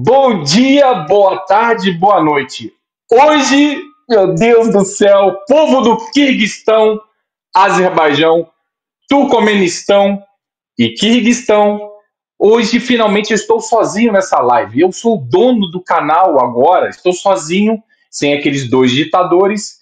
Bom dia, boa tarde, boa noite. Hoje, meu Deus do céu, povo do Quirguistão, Azerbaijão, Turcomenistão e Quirguistão, hoje finalmente eu estou sozinho nessa live. Eu sou o dono do canal agora, estou sozinho, sem aqueles dois ditadores.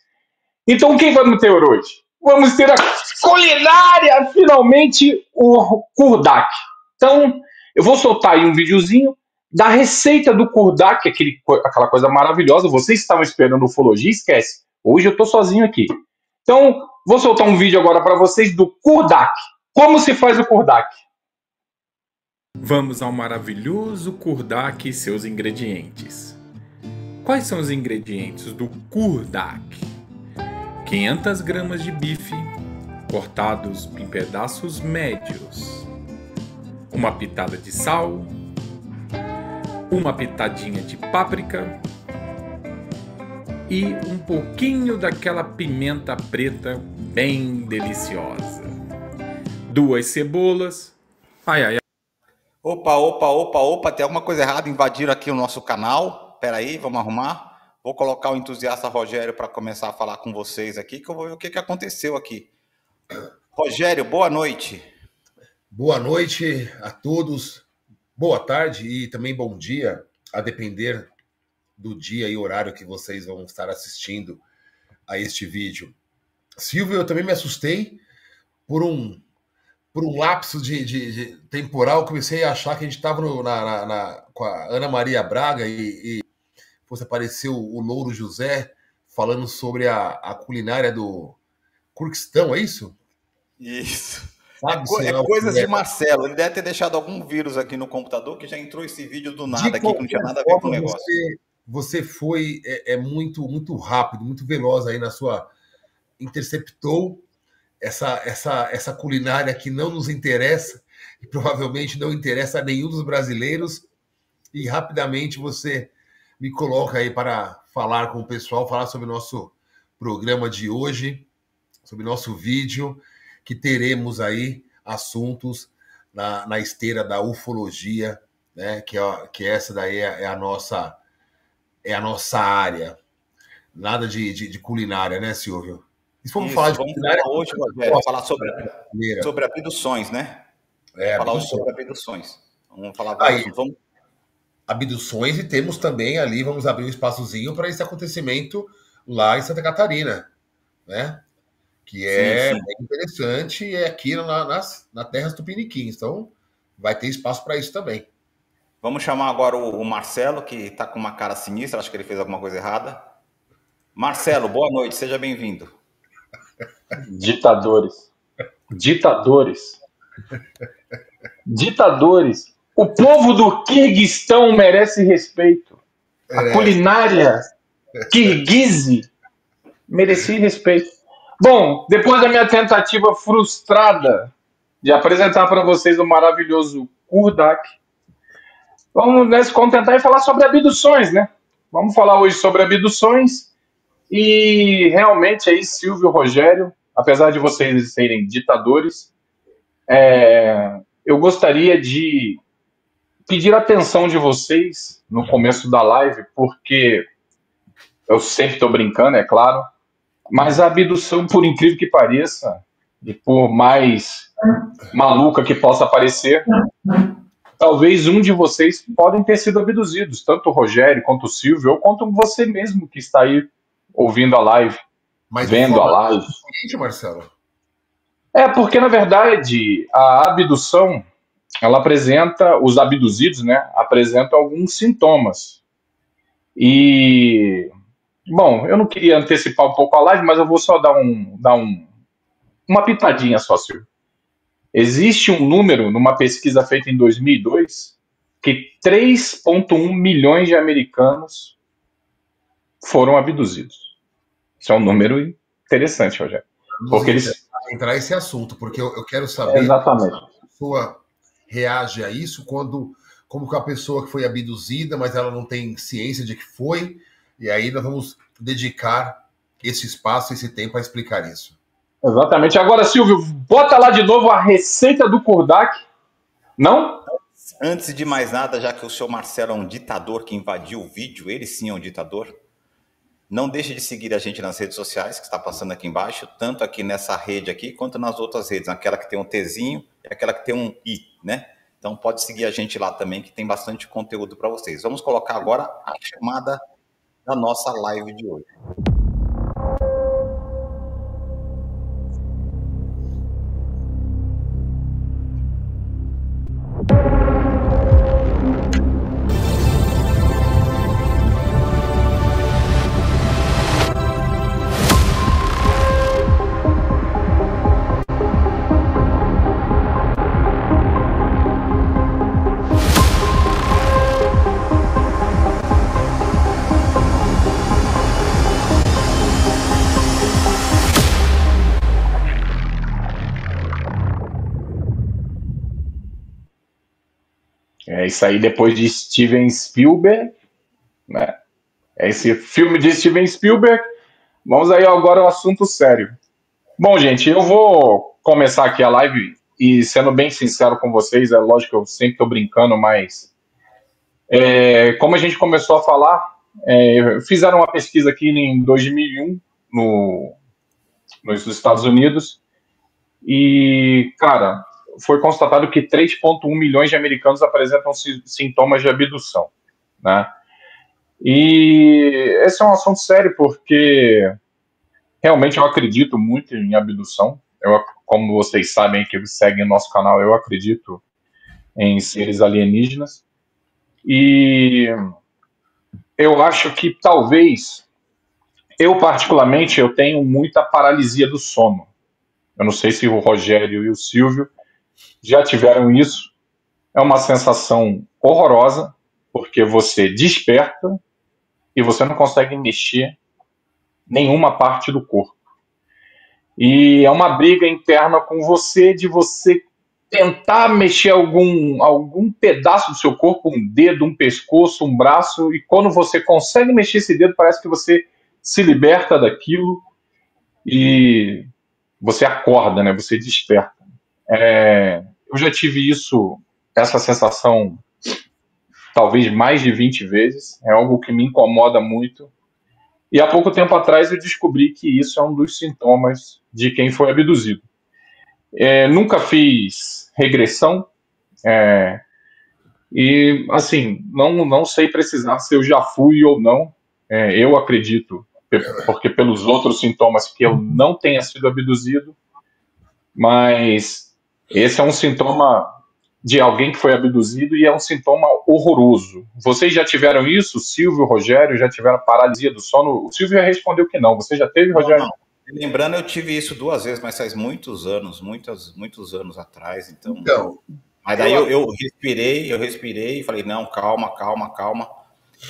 Então quem vamos ter hoje? Vamos ter a culinária, finalmente, o Kurdak. Então, eu vou soltar aí um videozinho da receita do Kurdak, aquela coisa maravilhosa. Vocês estavam esperando ufologia? Esquece. Hoje eu estou sozinho aqui. Então, vou soltar um vídeo agora para vocês do Kurdak. Como se faz o Kurdak? Vamos ao maravilhoso Kurdak e seus ingredientes. Quais são os ingredientes do Kurdak? 500 gramas de bife, cortados em pedaços médios. Uma pitada de sal. Uma pitadinha de páprica. E um pouquinho daquela pimenta preta bem deliciosa. 2 cebolas. Opa, tem alguma coisa errada? Invadiram aqui o nosso canal. Peraí, vamos arrumar. Vou colocar o entusiasta Rogério para começar a falar com vocês aqui, que eu vou ver o que aconteceu aqui. Rogério, boa noite. Boa noite a todos, boa tarde e também bom dia, a depender do dia e horário que vocês vão estar assistindo a este vídeo. Silvio, eu também me assustei por um lapso de temporal. Comecei a achar que a gente estava com a Ana Maria Braga e apareceu o Louro José falando sobre a culinária do Quirguistão, é isso? Isso. Sabe, coisas de Marcelo. Ele deve ter deixado algum vírus aqui no computador que já entrou esse vídeo do nada aqui, que não tinha nada a ver com o negócio. Você foi muito rápido, muito veloz aí na sua... Interceptou essa culinária que não nos interessa e provavelmente não interessa a nenhum dos brasileiros, e rapidamente você me coloca aí para falar com o pessoal, falar sobre o nosso programa de hoje, sobre o nosso vídeo, que teremos aí assuntos na esteira da ufologia, né? Que essa daí é a nossa área. Nada de culinária, né, Silvio? E vamos falar de culinária hoje, Rogério, falar sobre abduções, né? Falar hoje sobre abduções. Vamos falar abduções, e temos também ali, vamos abrir um espaçozinho para esse acontecimento lá em Santa Catarina, né? Que é bem interessante, e é aqui na terra tupiniquins. Então, vai ter espaço para isso também. Vamos chamar agora o Marcelo, que está com uma cara sinistra, acho que ele fez alguma coisa errada. Marcelo, boa noite, seja bem-vindo. Ditadores. O povo do Quirguistão merece respeito. A culinária quirguise merecia respeito. Bom, depois da minha tentativa frustrada de apresentar para vocês o maravilhoso Kurdak, vamos se contentar e falar sobre abduções, né? Vamos falar hoje sobre abduções e realmente aí, Silvio, Rogério, apesar de vocês serem ditadores, eu gostaria de pedir a atenção de vocês no começo da live, porque eu sempre estou brincando, é claro, mas a abdução, por incrível que pareça, e por mais maluca que possa parecer, talvez um de vocês podem ter sido abduzidos, tanto o Rogério, quanto o Silvio, ou quanto você mesmo que está aí ouvindo a live, vendo a live. Marcelo? Porque, na verdade, a abdução, ela apresenta, os abduzidos, né, apresentam alguns sintomas. E, bom, eu não queria antecipar um pouco a live, mas eu vou só dar uma pitadinha só, Silvio. Existe um número, numa pesquisa feita em 2002, que 3,1 milhões de americanos foram abduzidos. Isso é um número interessante, Rogério. Porque eles... entrar esse assunto, porque eu quero saber exatamente como a pessoa reage a isso, como que a pessoa que foi abduzida, mas ela não tem ciência de que foi, e aí nós vamos dedicar esse espaço, esse tempo a explicar isso. Exatamente. Agora, Silvio, bota lá de novo a receita do Kurdak. Não? Antes de mais nada, já que o senhor Marcelo é um ditador que invadiu o vídeo, ele sim é um ditador, não deixe de seguir a gente nas redes sociais, que está passando aqui embaixo, tanto aqui nessa rede aqui, quanto nas outras redes, aquela que tem um Tzinho e aquela que tem um I, né? Então pode seguir a gente lá também, que tem bastante conteúdo para vocês. Vamos colocar agora a chamada da nossa live de hoje. É isso aí, depois de Steven Spielberg, né? É esse filme de Steven Spielberg. Vamos aí agora ao assunto sério. Bom, gente, eu vou começar aqui a live e sendo bem sincero com vocês, é lógico que eu sempre estou brincando, mas como a gente começou a falar, fizeram uma pesquisa aqui em 2001 nos Estados Unidos e, cara, foi constatado que 3,1 milhões de americanos apresentam sintomas de abdução, né? E esse é um assunto sério porque realmente eu acredito muito em abdução. Como vocês sabem que seguem nosso canal, eu acredito em seres alienígenas. E eu acho que talvez, eu particularmente, eu tenho muita paralisia do sono. Eu não sei se o Rogério e o Silvio já tiveram isso. É uma sensação horrorosa, porque você desperta e você não consegue mexer nenhuma parte do corpo. E é uma briga interna com você de você tentar mexer algum pedaço do seu corpo, um dedo, um pescoço, um braço, e quando você consegue mexer esse dedo, parece que você se liberta daquilo e você acorda, né? Você desperta. Eu já tive essa sensação, talvez mais de 20 vezes. É algo que me incomoda muito. E há pouco tempo atrás eu descobri que isso é um dos sintomas de quem foi abduzido. Nunca fiz regressão. E, assim, não sei precisar se eu já fui ou não. Eu acredito, porque pelos outros sintomas, que eu não tenha sido abduzido. Mas esse é um sintoma de alguém que foi abduzido e é um sintoma horroroso. Vocês já tiveram isso? Silvio, Rogério, já tiveram paralisia do sono? O Silvio já respondeu que não. Você já teve, Rogério? Não. Lembrando, eu tive isso 2 vezes, mas faz muitos muitos anos atrás. Então... Mas daí eu respirei e falei, não, calma.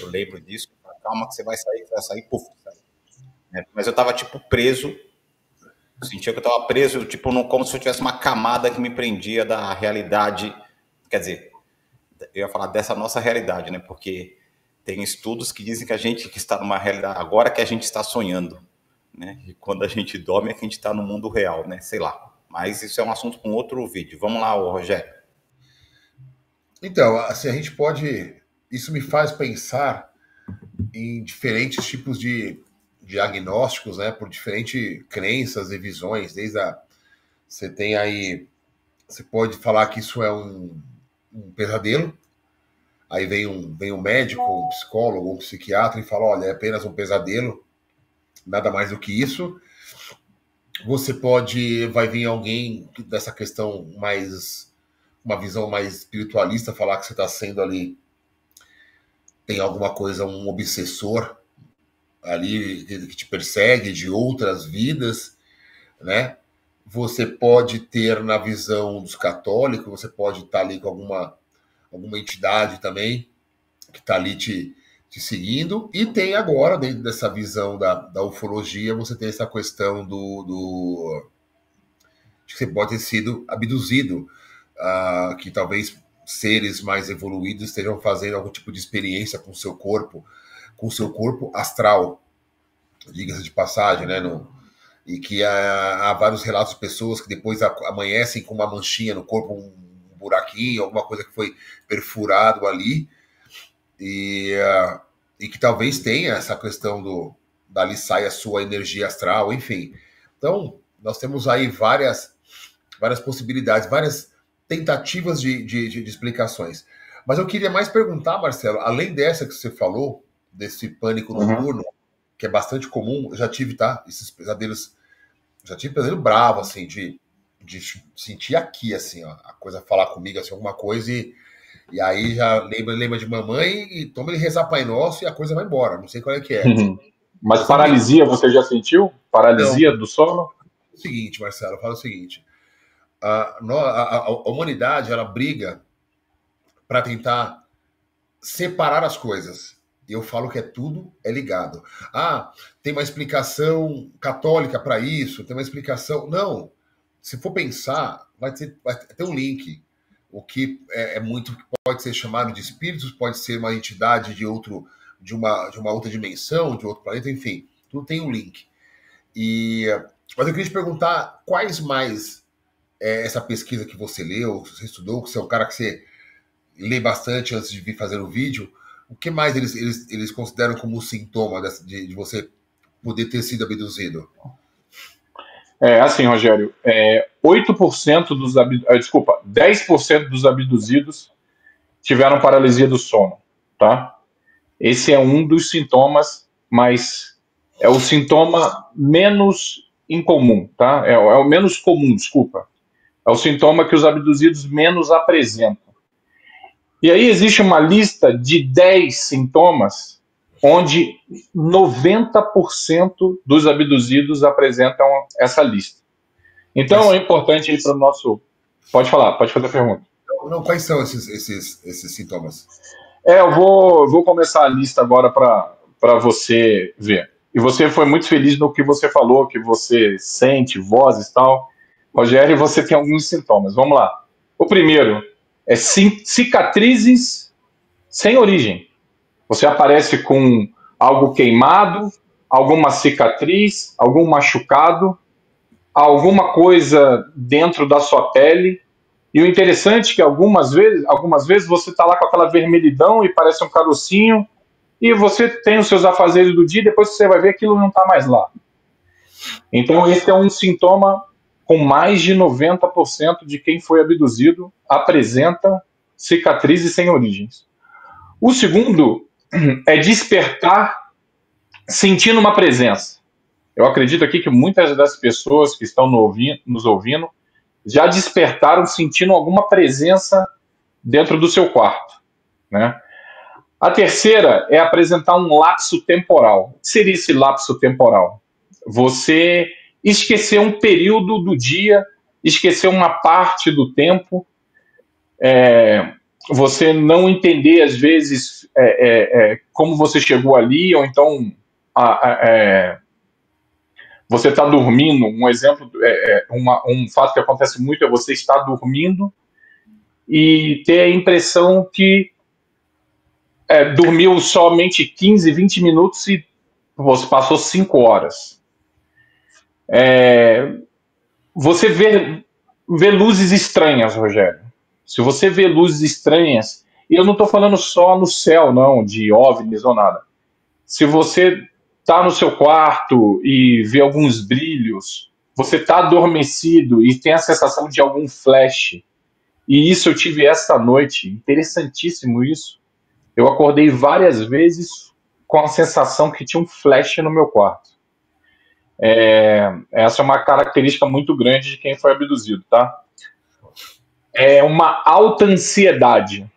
Eu lembro disso, calma que você vai sair, puf. Mas eu tava, tipo, preso. Sentia que eu tava preso, tipo, como se eu tivesse uma camada que me prendia da realidade. Quer dizer, eu ia falar dessa nossa realidade, né? Porque tem estudos que dizem que a gente que está numa realidade agora que a gente está sonhando, né? E quando a gente dorme é que a gente está no mundo real, né? Sei lá. Mas isso é um assunto com outro vídeo. Vamos lá, Rogério. Então, assim, a gente pode... Isso me faz pensar em diferentes tipos de diagnósticos, né? Por diferentes crenças e visões. Você tem aí... Você pode falar que isso é um pesadelo. Aí vem um médico, um psicólogo, um psiquiatra e fala, olha, é apenas um pesadelo. Nada mais do que isso. Vai vir alguém dessa questão mais... Uma visão mais espiritualista, falar que você está sendo ali... Tem alguma coisa, um obsessor ali que te persegue de outras vidas, né? Você pode ter, na visão dos católicos, você pode estar ali com alguma entidade também que está ali te seguindo. E tem agora, dentro dessa visão da ufologia, você tem essa questão de que você pode ter sido abduzido, que talvez seres mais evoluídos estejam fazendo algum tipo de experiência com o seu corpo astral, diga-se de passagem, né? E que há vários relatos de pessoas que depois amanhecem com uma manchinha no corpo, um buraquinho, alguma coisa que foi perfurado ali, e que talvez tenha essa questão dali sai a sua energia astral, enfim. Então, nós temos aí várias possibilidades, várias tentativas de explicações. Mas eu queria mais perguntar, Marcelo, além dessa que você falou, desse pânico noturno, que é bastante comum, eu já tive, tá? Esses pesadelos, já tive pesadelo bravo, assim, de sentir aqui, assim, ó, a coisa falar comigo, assim, alguma coisa, e aí já lembra de mamãe e toma ele rezar Pai Nosso e a coisa vai embora, não sei qual é que é. Mas paralisia você já sentiu? Paralisia do sono? É o seguinte, Marcelo, fala o seguinte, a humanidade, ela briga para tentar separar as coisas. Eu falo que tudo é ligado. Tem uma explicação católica para isso, tem uma explicação... Não, se for pensar, vai ter um link. O que é muito, pode ser chamado de espíritos, pode ser uma entidade de uma outra dimensão, de outro planeta, enfim, tudo tem um link. Mas eu queria te perguntar quais mais essa pesquisa que você leu, que você estudou, que você é um cara que você lê bastante antes de vir fazer o vídeo, o que mais eles consideram como sintoma de você poder ter sido abduzido? Assim, Rogério, 8% 10% dos abduzidos tiveram paralisia do sono, tá? Esse é um dos sintomas, mas é o sintoma menos incomum, tá? É o menos comum, desculpa. É o sintoma que os abduzidos menos apresentam. E aí existe uma lista de 10 sintomas onde 90% dos abduzidos apresentam essa lista. Então é importante ir para o nosso... Pode falar, pode fazer a pergunta. Não, quais são esses sintomas? Eu vou começar a lista agora para você ver. E você foi muito feliz no que você falou, que você sente vozes e tal. Rogério, você tem alguns sintomas. Vamos lá. O primeiro é cicatrizes sem origem. Você aparece com algo queimado, alguma cicatriz, algum machucado, alguma coisa dentro da sua pele. E o interessante é que algumas vezes você está lá com aquela vermelhidão e parece um carocinho, e você tem os seus afazeres do dia, e depois você vai ver aquilo não está mais lá. Então esse é um sintoma com mais de 90% de quem foi abduzido apresenta cicatrizes sem origens. O segundo é despertar sentindo uma presença. Eu acredito aqui que muitas das pessoas que estão nos ouvindo já despertaram sentindo alguma presença dentro do seu quarto, né? A terceira é apresentar um lapso temporal. O que seria esse lapso temporal? Você esquecer um período do dia, esquecer uma parte do tempo, você não entender, às vezes, como você chegou ali, ou então você está dormindo. Um exemplo, um fato que acontece muito é você estar dormindo e ter a impressão que dormiu somente 15, 20 minutos e você passou 5 horas. Você vê luzes estranhas, Rogério. Se você vê luzes estranhas, e eu não estou falando só no céu, não, de OVNIs ou nada. Se você está no seu quarto e vê alguns brilhos, você está adormecido e tem a sensação de algum flash. E isso eu tive esta noite, interessantíssimo isso. Eu acordei várias vezes com a sensação que tinha um flash no meu quarto. Essa é uma característica muito grande de quem foi abduzido, tá? É uma alta ansiedade.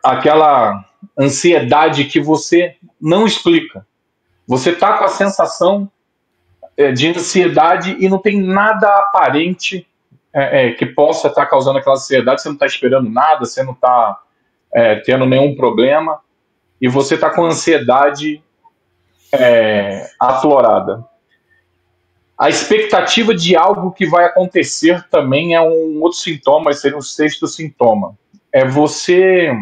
Aquela ansiedade que você não explica. Você está com a sensação de ansiedade e não tem nada aparente que possa estar causando aquela ansiedade. Você não está esperando nada, você não está tendo nenhum problema, e você está com ansiedade aflorada. A expectativa de algo que vai acontecer também é um outro sintoma, esse seria um sexto sintoma. Você,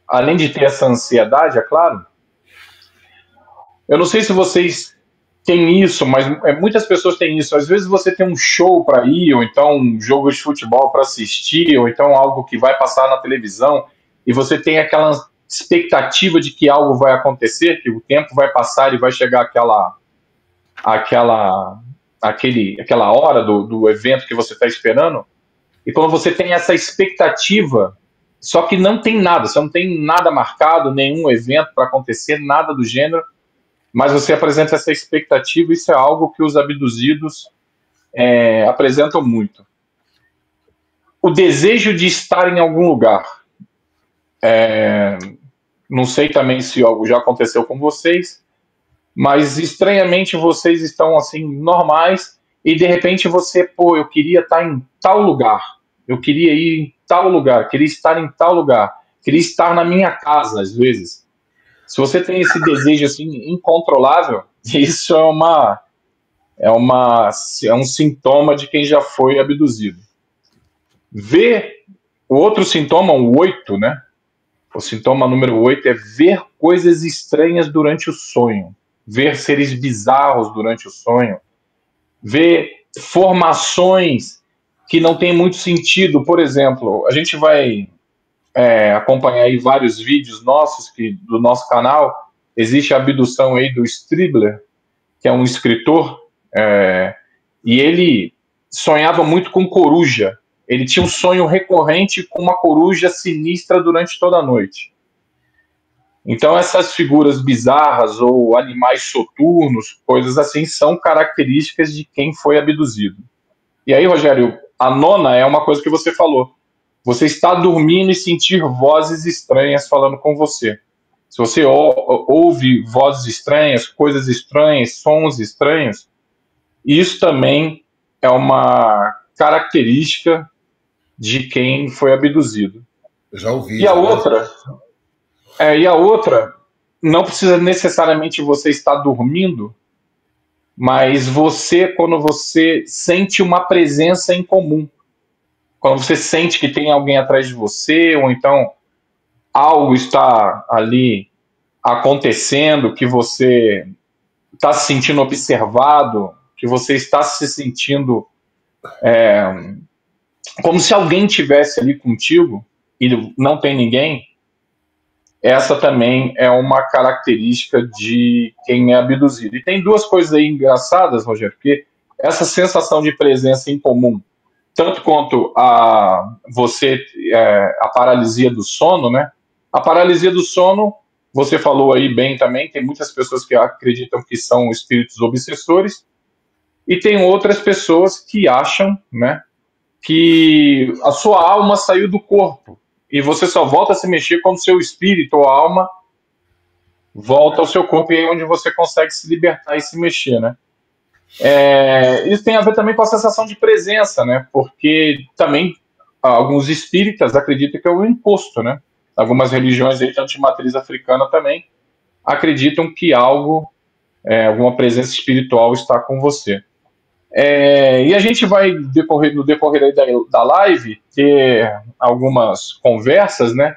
além de ter essa ansiedade, é claro, eu não sei se vocês tem isso, mas muitas pessoas têm isso. Às vezes você tem um show para ir, ou então um jogo de futebol para assistir, ou então algo que vai passar na televisão, e você tem aquela expectativa de que algo vai acontecer, que o tempo vai passar e vai chegar aquela, aquela hora do evento que você está esperando. E quando você tem essa expectativa, só que não tem nada, você não tem nada marcado, nenhum evento para acontecer, nada do gênero, mas você apresenta essa expectativa, isso é algo que os abduzidos apresentam muito. O desejo de estar em algum lugar. Não sei também se algo já aconteceu com vocês, mas estranhamente vocês estão assim, normais, e de repente você, eu queria estar em tal lugar, eu queria ir em tal lugar, queria estar em tal lugar, queria estar na minha casa, às vezes. Se você tem esse desejo assim incontrolável, isso é um sintoma de quem já foi abduzido. O outro sintoma, o 8, né? O sintoma número 8 é ver coisas estranhas durante o sonho, ver seres bizarros durante o sonho, ver formações que não têm muito sentido. Por exemplo, a gente vai acompanhar aí vários vídeos nossos do nosso canal. Existe a abdução aí do Stribler, que é um escritor, e ele sonhava muito com coruja. Ele tinha um sonho recorrente com uma coruja sinistra durante toda a noite. Então essas figuras bizarras ou animais soturnos, coisas assim, são características de quem foi abduzido. E aí, Rogério, a nona é uma coisa que você falou. Você está dormindo e sentir vozes estranhas falando com você. Se você ouve vozes estranhas, coisas estranhas, sons estranhos, isso também é uma característica de quem foi abduzido. Eu já ouvi. E a outra, não precisa necessariamente você estar dormindo, mas quando você sente uma presença em comum, quando você sente que tem alguém atrás de você, ou então algo está ali acontecendo, que você está se sentindo observado, que você está se sentindo como se alguém tivesse ali contigo e não tem ninguém, essa também é uma característica de quem é abduzido. E tem duas coisas aí engraçadas, Rogério, porque essa sensação de presença em comum, tanto quanto a paralisia do sono, né? A paralisia do sono, você falou aí bem também, tem muitas pessoas que acreditam que são espíritos obsessores, e tem outras pessoas que acham, né, que a sua alma saiu do corpo e você só volta a se mexer quando seu espírito ou alma volta ao seu corpo, e é onde você consegue se libertar e se mexer, né? Isso tem a ver também com a sensação de presença, né? Porque também alguns espíritas acreditam que é um imposto, né? Algumas religiões aí, tanto de matriz africana também, acreditam que alguma presença espiritual está com você. E a gente vai, no decorrer aí da live, ter algumas conversas, né?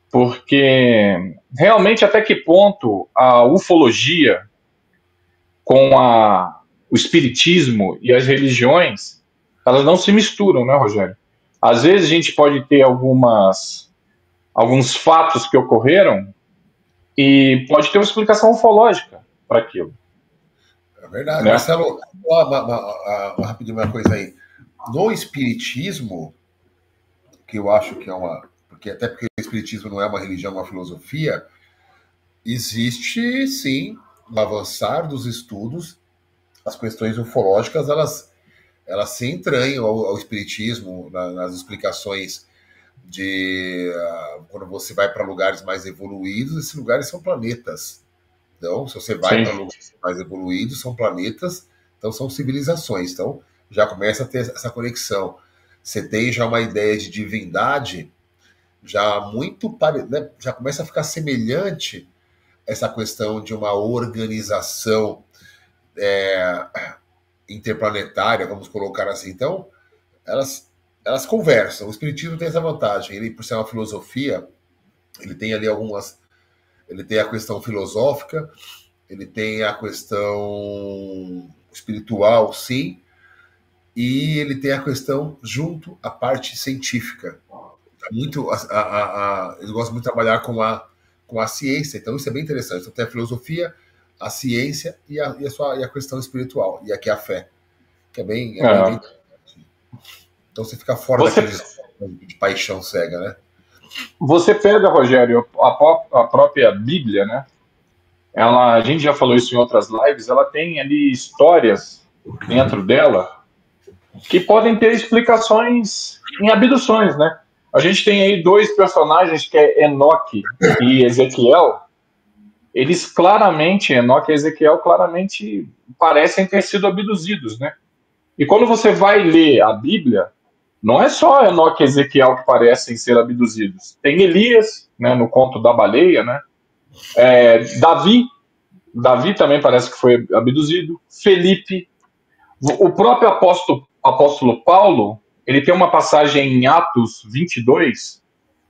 Porque realmente até que ponto a ufologia com o espiritismo e as religiões, elas não se misturam, né, Rogério? Às vezes a gente pode ter alguns fatos que ocorreram e pode ter uma explicação ufológica para aquilo. É verdade. Né? Marcelo, rapidinho uma coisa aí. No espiritismo, que eu acho que é até porque o espiritismo não é uma religião, é uma filosofia, existe sim, no avançar dos estudos, as questões ufológicas, elas se entranham ao espiritismo, nas explicações de quando você vai para lugares mais evoluídos, esses lugares são planetas. Então, se você vai para lugares mais evoluídos, são planetas, então são civilizações. Então, já começa a ter essa conexão. Você tem já uma ideia de divindade, já né? Já começa a ficar semelhante essa questão de uma organização interplanetária, vamos colocar assim. Então, elas conversam. O espiritismo tem essa vantagem. Ele, por ser uma filosofia, ele tem ali ele tem a questão filosófica, ele tem a questão espiritual, sim, e ele tem a questão junto à parte científica. Muito, eles gostam muito de trabalhar com a ciência, então isso é bem interessante. Então tem a filosofia, a ciência e a questão espiritual, e aqui a fé, que é bem. Então você fica fora Você, daqueles de paixão cega, né? você pega, Rogério, a própria Bíblia, né? A gente já falou isso em outras lives, ela tem ali histórias dentro dela que podem ter explicações em abduções, né? A gente tem aí dois personagens que é Enoque e Ezequiel. Eles claramente, Enoque e Ezequiel, claramente parecem ter sido abduzidos, né? E quando você vai ler a Bíblia, não é só Enoque e Ezequiel que parecem ser abduzidos. Tem Elias, né, no conto da baleia, né? Davi também parece que foi abduzido. Felipe, o próprio apóstolo Paulo, ele tem uma passagem em Atos 22,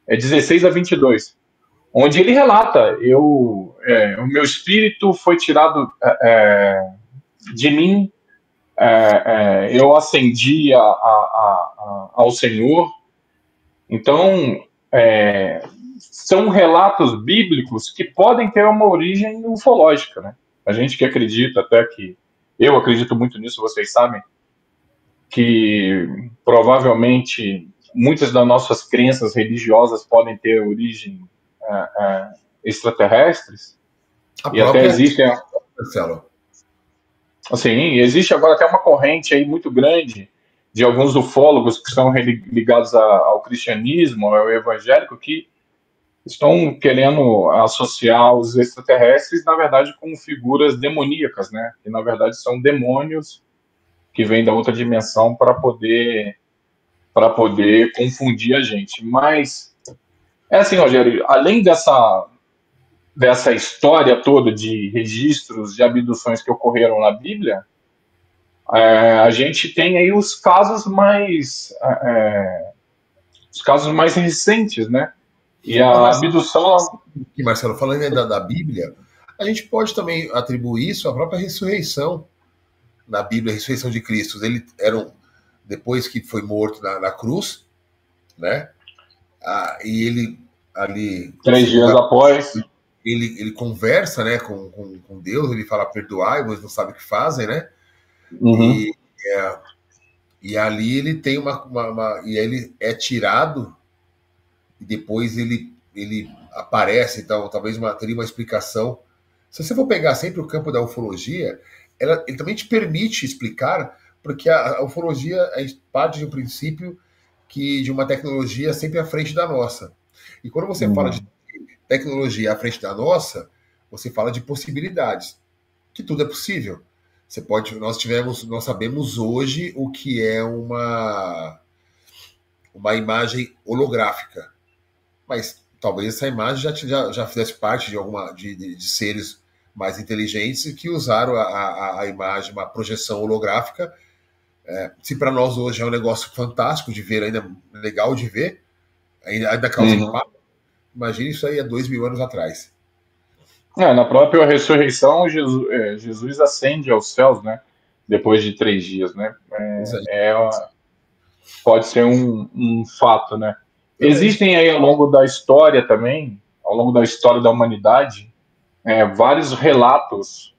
16 a 22, onde ele relata, o meu espírito foi tirado de mim, eu ascendi ao Senhor. Então, são relatos bíblicos que podem ter uma origem ufológica, né? A gente que acredita, até que eu acredito muito nisso, vocês sabem, que provavelmente muitas das nossas crenças religiosas podem ter origem extraterrestres, e até existe, Marcelo. assim, existe agora até uma corrente aí muito grande de alguns ufólogos que são ligados ao cristianismo, ao evangélico, que estão querendo associar os extraterrestres, na verdade, com figuras demoníacas, né? Que, na verdade, são demônios que vêm da outra dimensão para poder confundir a gente. Mas, é assim, Rogério, além dessa história toda de registros de abduções que ocorreram na Bíblia, a gente tem aí os casos mais recentes, né? E a abdução... E Marcelo, falando ainda da Bíblia, a gente pode também atribuir isso à própria ressurreição na Bíblia, a ressurreição de Cristo. Ele depois que foi morto na cruz, né? E ele ali 3 dias após, ele conversa, né, com Deus, ele fala perdoai, mas não sabe o que fazem, né? uhum. E ali ele tem e ele é tirado e depois ele aparece, então talvez teria uma explicação. Se você for pegar sempre o campo da ufologia, ele também te permite explicar, porque a ufologia parte de um princípio de uma tecnologia sempre à frente da nossa. E quando você fala de tecnologia à frente da nossa, você fala de possibilidades, que tudo é possível. Nós sabemos hoje o que é uma imagem holográfica, mas talvez essa imagem já fizesse parte de seres mais inteligentes que usaram a imagem, uma projeção holográfica. Se para nós hoje é um negócio fantástico de ver, ainda legal de ver, ainda causa impacto, imagine isso aí há 2000 anos atrás. Na própria ressurreição, Jesus ascende aos céus, né? Depois de 3 dias, né? Pode ser um fato, né? Existem aí ao longo da história também, ao longo da história da humanidade, vários relatos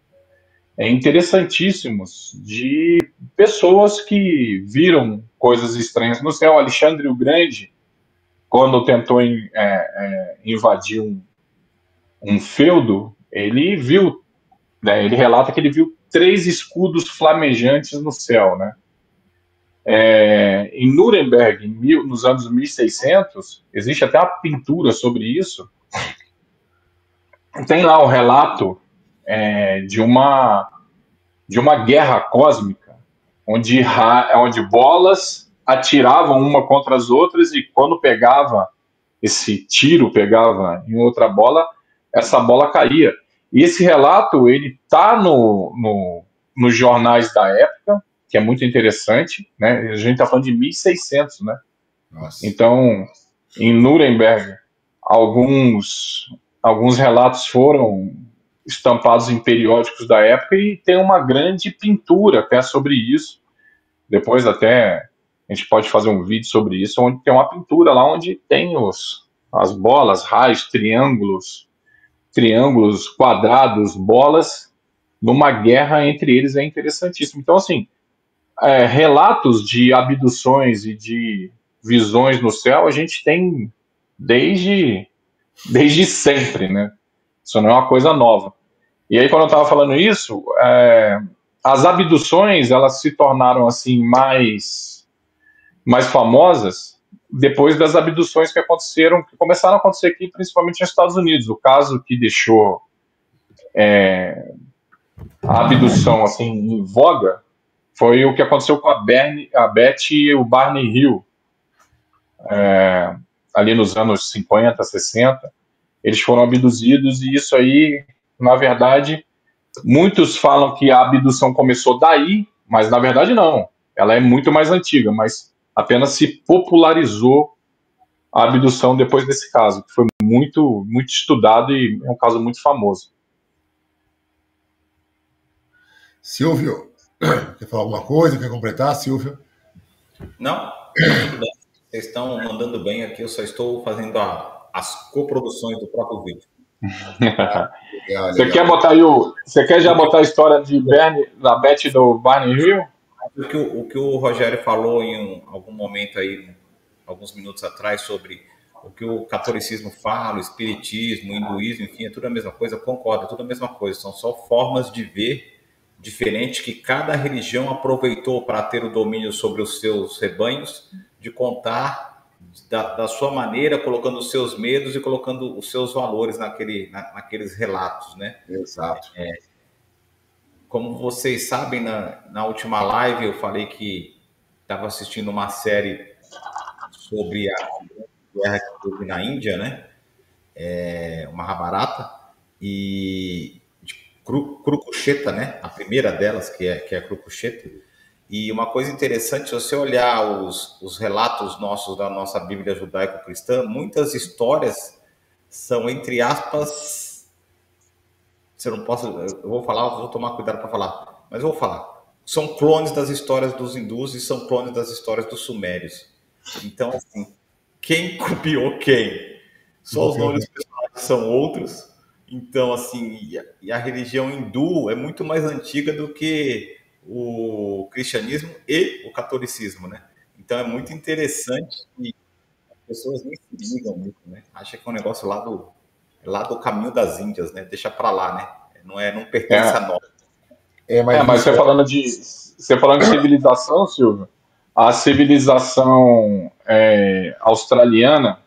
interessantíssimos de pessoas que viram coisas estranhas no céu. Alexandre o Grande, quando tentou invadir um feudo, ele viu, né, ele relata que ele viu 3 escudos flamejantes no céu, né? Em Nuremberg, nos anos 1600, existe até uma pintura sobre isso. Tem lá o relato de uma guerra cósmica, onde bolas atiravam uma contra as outras, e quando esse tiro pegava em outra bola, essa bola caía. E esse relato, ele está nos jornais da época, que é muito interessante, né? A gente está falando de 1600, né? Nossa. Então, em Nuremberg, alguns relatos foram estampados em periódicos da época e tem uma grande pintura até sobre isso. Depois até a gente pode fazer um vídeo sobre isso, onde tem uma pintura lá onde tem as bolas, raios, triângulos, quadrados, bolas, numa guerra entre eles é interessantíssimo. Então, assim, relatos de abduções e de visões no céu a gente tem desde sempre, né? Isso não é uma coisa nova. E aí, quando eu estava falando isso, as abduções elas se tornaram assim mais famosas depois das abduções que começaram a acontecer aqui, principalmente nos Estados Unidos. O caso que deixou a abdução assim em voga foi o que aconteceu com a Beth e o Barney Hill, ali nos anos 50, 60. Eles foram abduzidos e isso aí, na verdade, muitos falam que a abdução começou daí, mas na verdade não. Ela é muito mais antiga, mas apenas se popularizou a abdução depois desse caso, que foi muito, muito estudado e é um caso muito famoso. Silvio, quer falar alguma coisa? Quer completar, Silvio? Não, tudo bem. Vocês estão mandando bem aqui, eu só estou fazendo as coproduções do próprio vídeo. Você quer já botar a história da Beth e do Barney Hill? O que o Rogério falou em algum momento aí, alguns minutos atrás, sobre o que o catolicismo fala, o espiritismo, o hinduísmo, enfim, é tudo a mesma coisa, eu concordo, é tudo a mesma coisa, são só formas de ver diferentes que cada religião aproveitou para ter o domínio sobre os seus rebanhos, de contar da sua maneira, colocando os seus medos e colocando os seus valores naqueles relatos, né? Exato. Como vocês sabem, na última live eu falei que estava assistindo uma série sobre a guerra que teve na Índia, né? Uma Mahabharata, e de Kurukshetra, né? A primeira delas, que é Kurukshetra. E uma coisa interessante, se você olhar os relatos nossos da nossa Bíblia judaico-cristã, muitas histórias são, entre aspas, eu vou tomar cuidado para falar, mas eu vou falar. São clones das histórias dos hindus e são clones das histórias dos sumérios. Então, assim, quem copiou quem? Só os nomes dos personagens são outros. Então, assim, e a religião hindu é muito mais antiga do que o cristianismo e o catolicismo, né? Então é muito interessante que as pessoas nem se ligam muito, né? Acham que é um negócio lá do caminho das Índias, né? Deixa pra lá, né? Não pertence a nós. Mas você falando de civilização, Silvio, a civilização australiana,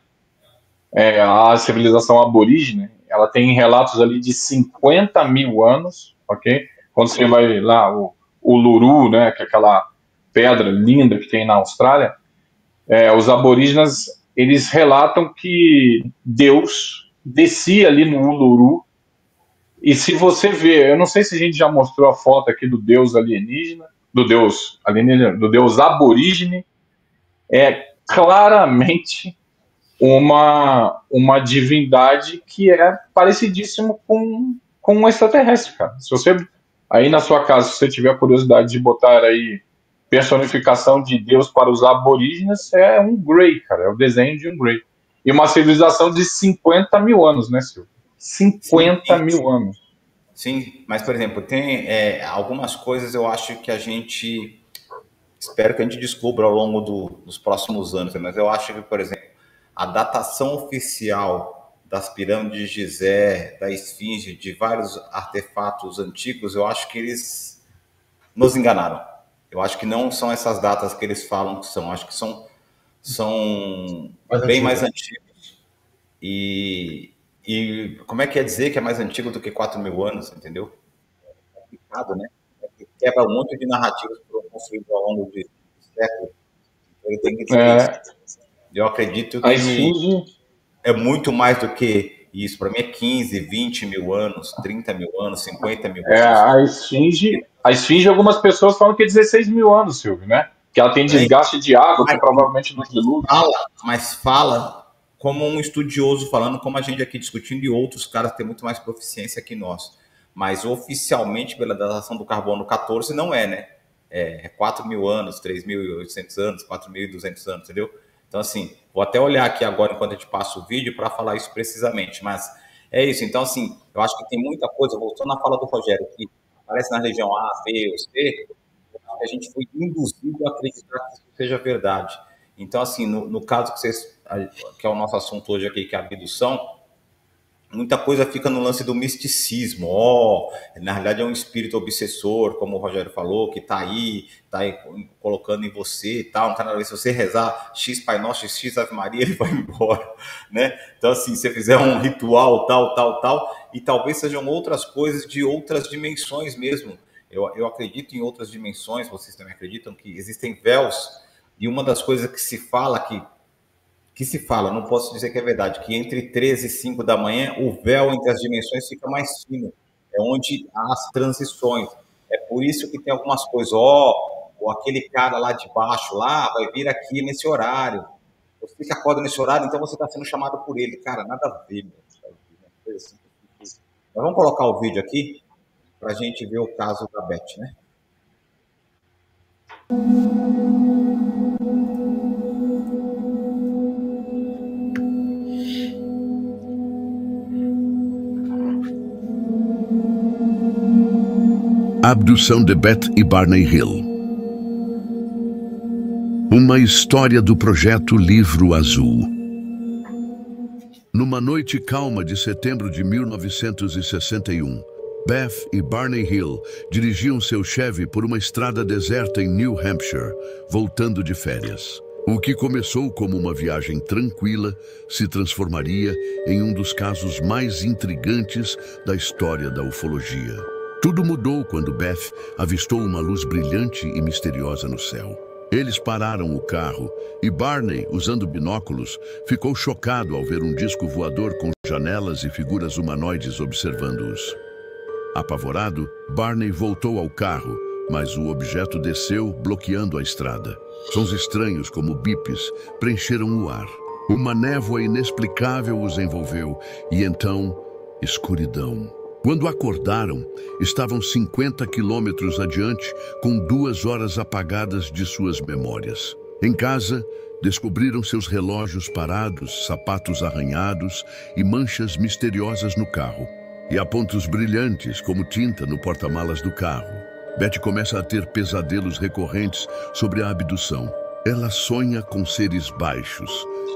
a civilização aborígene, ela tem relatos ali de 50 mil anos, ok? Quando você vai lá, o Uluru, né, que é aquela pedra linda que tem na Austrália, os aborígenes, eles relatam que Deus descia ali no Uluru, e se você ver, eu não sei se a gente já mostrou a foto aqui do Deus alienígena, do Deus aborígene, é claramente uma divindade que é parecidíssimo com um extraterrestre, cara. Se você aí na sua casa, se você tiver a curiosidade de botar aí personificação de Deus para os aborígenes, é um Grey, cara, é o desenho de um Grey. E uma civilização de 50 mil anos, né, Silvio? 50 mil anos. Sim, mas, por exemplo, tem algumas coisas eu acho que espero que a gente descubra ao longo dos próximos anos, mas eu acho que, por exemplo, a datação oficial das pirâmides de Gizé, da Esfinge, de vários artefatos antigos, eu acho que eles nos enganaram. Eu acho que não são essas datas que eles falam que são. Acho que são bem mais antigos. E como é que é dizer que é mais antigo do que 4 mil anos, entendeu? É complicado, né? Quebra um monte de narrativas que foram construídas ao longo de séculos. Ele tem que dizer isso. Eu acredito que é muito mais do que isso. Para mim é 15, 20 mil anos, 30 mil anos, 50 mil anos. A Esfinge, algumas pessoas falam que é 16 mil anos, Silvio, né? Que ela tem desgaste de água, que provavelmente não dilúvio. Mas fala como um estudioso falando, como a gente aqui discutindo, e outros caras têm muito mais proficiência que nós. mas oficialmente pela datação do carbono 14 não é, né? É 4.000 anos, 3.800 anos, 4.200 anos, entendeu? Então, assim, vou até olhar aqui agora enquanto a gente passa o vídeo para falar isso precisamente, mas é isso. Então, assim, eu acho que tem muita coisa, voltando na fala do Rogério, que aparece na região A, B ou C, a gente foi induzido a acreditar que isso seja verdade. Então, assim, no caso que é o nosso assunto hoje aqui, que é a abdução, muita coisa fica no lance do misticismo. Na realidade é um espírito obsessor, como o Rogério falou, que tá aí colocando em você e tal. Não tem nada a ver. Se você rezar X Pai Nosso, X Ave Maria, ele vai embora, né? Então, assim, se você fizer um ritual, tal, e talvez sejam outras coisas de outras dimensões mesmo. Eu acredito em outras dimensões, vocês também acreditam que existem véus, e uma das coisas que se fala, não posso dizer que é verdade, que entre 13 e 5 da manhã, o véu entre as dimensões fica mais fino. É onde há as transições. É por isso que tem algumas coisas, ou aquele cara lá de baixo, lá, vai vir aqui nesse horário. Você que acorda nesse horário, então você está sendo chamado por ele. Cara, nada a ver, meu. Assim. Mas vamos colocar o vídeo aqui para a gente ver o caso da Beth, né? Abdução de Beth e Barney Hill. Uma história do projeto Livro Azul. Numa noite calma de setembro de 1961, Beth e Barney Hill dirigiam seu Chevy por uma estrada deserta em New Hampshire, voltando de férias. O que começou como uma viagem tranquila se transformaria em um dos casos mais intrigantes da história da ufologia. Tudo mudou quando Beth avistou uma luz brilhante e misteriosa no céu. Eles pararam o carro e Barney, usando binóculos, ficou chocado ao ver um disco voador com janelas e figuras humanoides observando-os. Apavorado, Barney voltou ao carro, mas o objeto desceu, bloqueando a estrada. Sons estranhos, como bips, preencheram o ar. Uma névoa inexplicável os envolveu e então, escuridão. Quando acordaram, estavam 50 quilômetros adiante, com 2 horas apagadas de suas memórias. Em casa, descobriram seus relógios parados, sapatos arranhados e manchas misteriosas no carro. E há pontos brilhantes, como tinta, no porta-malas do carro. Beth começa a ter pesadelos recorrentes sobre a abdução. Ela sonha com seres baixos,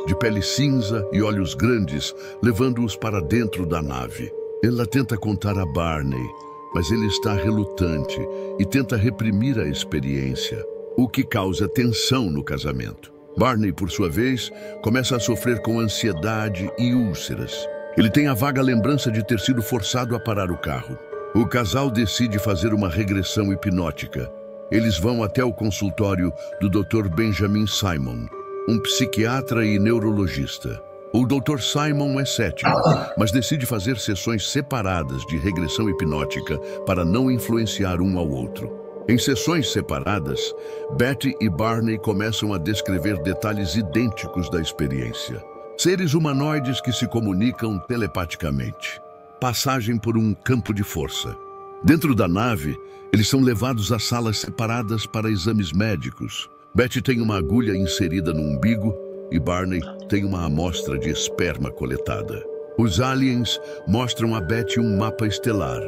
de pele cinza e olhos grandes, levando-os para dentro da nave. Ela tenta contar a Barney, mas ele está relutante e tenta reprimir a experiência, o que causa tensão no casamento. Barney, por sua vez, começa a sofrer com ansiedade e úlceras. Ele tem a vaga lembrança de ter sido forçado a parar o carro. O casal decide fazer uma regressão hipnótica. Eles vão até o consultório do Dr. Benjamin Simon, um psiquiatra e neurologista. O Dr. Simon é cético, mas decide fazer sessões separadas de regressão hipnótica para não influenciar um ao outro. Em sessões separadas, Betty e Barney começam a descrever detalhes idênticos da experiência. Seres humanoides que se comunicam telepaticamente. Passagem por um campo de força. Dentro da nave, eles são levados a salas separadas para exames médicos. Betty tem uma agulha inserida no umbigo e Barney tem uma amostra de esperma coletada. Os aliens mostram a Betty um mapa estelar.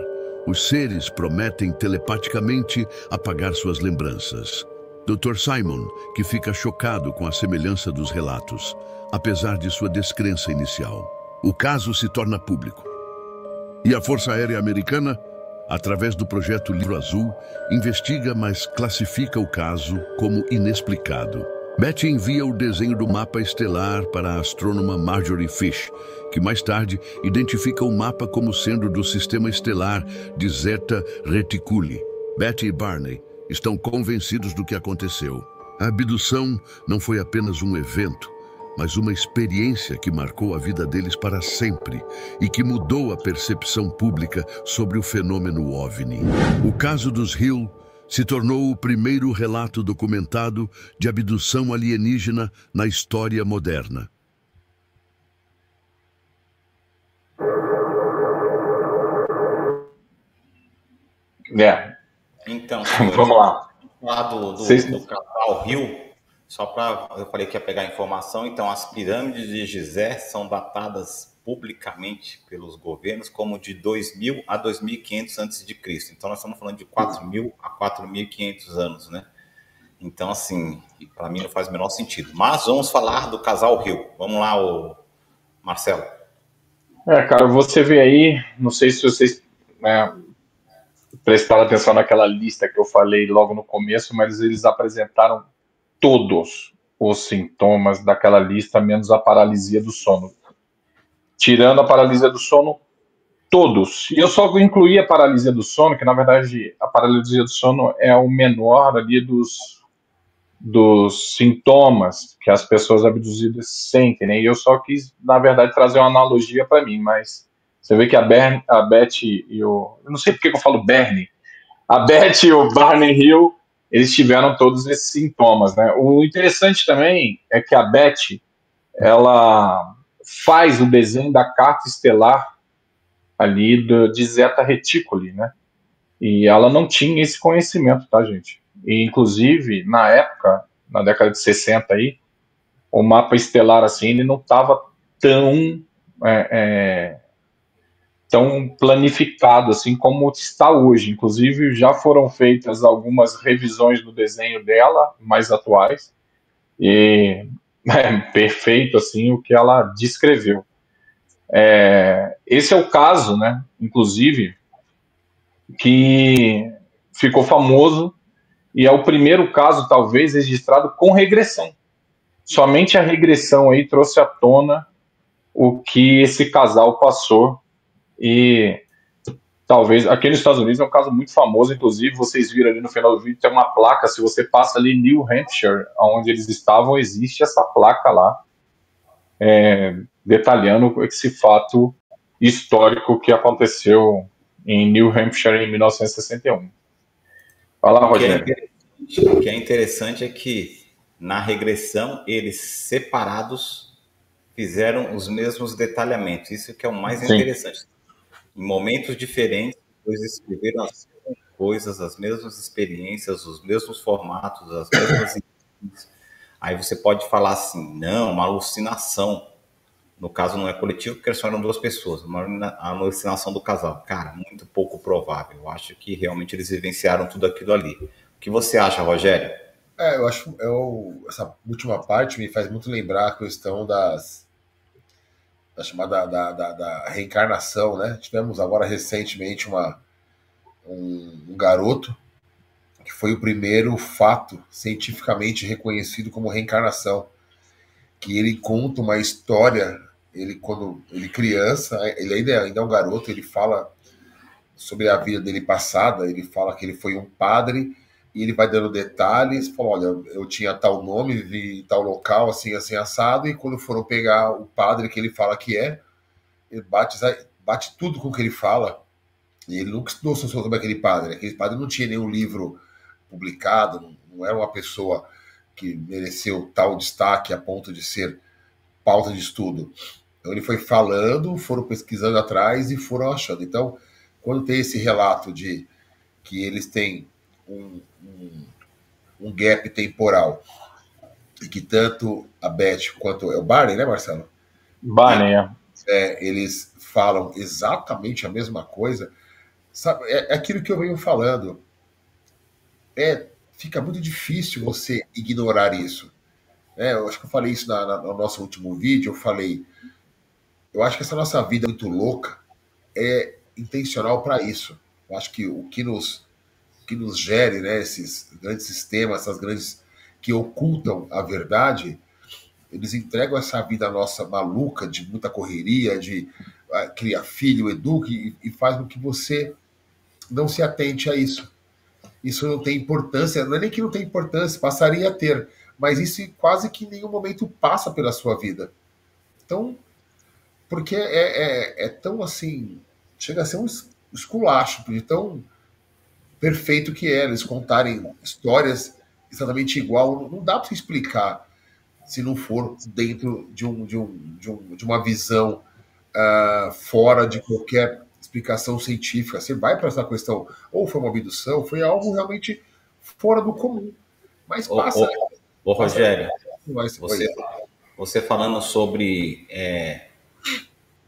Os seres prometem telepaticamente apagar suas lembranças. Dr. Simon, que fica chocado com a semelhança dos relatos, apesar de sua descrença inicial. O caso se torna público. E a Força Aérea Americana, através do projeto Livro Azul, investiga, mas classifica o caso como inexplicado. Betty envia o desenho do mapa estelar para a astrônoma Marjorie Fish, que mais tarde identifica o mapa como sendo do sistema estelar de Zeta Reticuli. Betty e Barney estão convencidos do que aconteceu. A abdução não foi apenas um evento, mas uma experiência que marcou a vida deles para sempre e que mudou a percepção pública sobre o fenômeno OVNI. O caso dos Hill se tornou o primeiro relato documentado de abdução alienígena na história moderna. É. Então, senhores, Vamos lá. lá do casal Rio, só para... Eu falei que ia pegar informação, então as pirâmides de Gizé são datadas publicamente pelos governos como de 2000 a 2500 a.C. Então nós estamos falando de 4.000 a 4.500 anos, né? Então, assim, para mim não faz o menor sentido. Mas vamos falar do casal Rio. Vamos lá, Marcelo. Cara, você vê aí, não sei se vocês prestaram atenção naquela lista que eu falei logo no começo, mas eles apresentaram todos os sintomas daquela lista, menos a paralisia do sono. Tirando a paralisia do sono, todos. E eu só incluí a paralisia do sono, que na verdade a paralisia do sono é o menor ali dos sintomas que as pessoas abduzidas sentem, né? E eu só quis, na verdade, trazer uma analogia para mim, mas você vê que a Beth e o... Eu não sei porque que eu falo Bernie. A Beth e o Barney Hill, eles tiveram todos esses sintomas, né? O interessante também é que a Beth, ela faz o desenho da carta estelar ali de Zeta Reticuli, né? E ela não tinha esse conhecimento, tá, gente? E, inclusive, na época, na década de 60 aí, o mapa estelar, assim, ele não estava tão, tão planificado, assim, como está hoje. Inclusive, já foram feitas algumas revisões do desenho dela, mais atuais, e é perfeito, assim, o que ela descreveu. Esse é o caso, né, inclusive, que ficou famoso e é o primeiro caso, talvez, registrado com regressão. Somente a regressão aí trouxe à tona o que esse casal passou e talvez, aqui nos Estados Unidos é um caso muito famoso, inclusive vocês viram ali no final do vídeo, tem uma placa, se você passa ali New Hampshire, onde eles estavam, existe essa placa lá, detalhando esse fato histórico que aconteceu em New Hampshire em 1961. Fala, Rogério. O que é interessante é que na regressão eles separados fizeram os mesmos detalhamentos. Isso que é o mais interessante. Em momentos diferentes, eles escreveram as mesmas coisas, as mesmas experiências, os mesmos formatos, as mesmas ideias. Aí você pode falar assim, não, uma alucinação. No caso não é coletivo, porque só eram duas pessoas, uma alucinação do casal. Cara, muito pouco provável. Eu acho que realmente eles vivenciaram tudo aquilo ali. O que você acha, Rogério? Eu acho essa última parte me faz muito lembrar a questão da chamada da reencarnação, né? Tivemos agora recentemente um garoto que foi o primeiro fato cientificamente reconhecido como reencarnação, que ele conta uma história. Ele, quando ele criança, ele ainda é um garoto, ele fala sobre a vida dele passada, ele fala que ele foi um padre, e ele vai dando detalhes, fala, olha, eu tinha tal nome, vivi em tal local, assim, assim, assado, e quando foram pegar o padre que ele fala que ele bate tudo com o que ele fala, e ele nunca estudou sobre aquele padre não tinha nenhum livro publicado, não era uma pessoa que mereceu tal destaque a ponto de ser pauta de estudo. Então ele foi falando, foram pesquisando atrás e foram achando. Então, quando tem esse relato de que eles têm um gap temporal e que tanto a Beth quanto é o Barney, né, Marcelo? Barney, eles falam exatamente a mesma coisa. Sabe, é aquilo que eu venho falando. Fica muito difícil você ignorar isso. Eu acho que eu falei isso no nosso último vídeo. Eu acho que essa nossa vida muito louca é intencional para isso. Eu acho que o que nos gere, né, esses grandes sistemas, essas grandes que ocultam a verdade, eles entregam essa vida nossa maluca, de muita correria, de criar filho, eduque, e faz com que você não se atente a isso. Isso não tem importância, não é nem que não tem importância, passaria a ter, mas isso quase que em nenhum momento passa pela sua vida. Então, porque é tão assim, chega a ser um esculacho, de tão perfeito que é, eles contarem histórias exatamente igual, não dá para explicar se não for dentro de uma visão fora de qualquer explicação científica. Você vai para essa questão, ou foi uma abdução, foi algo realmente fora do comum. Mas passa. Ô Rogério, você você falando sobre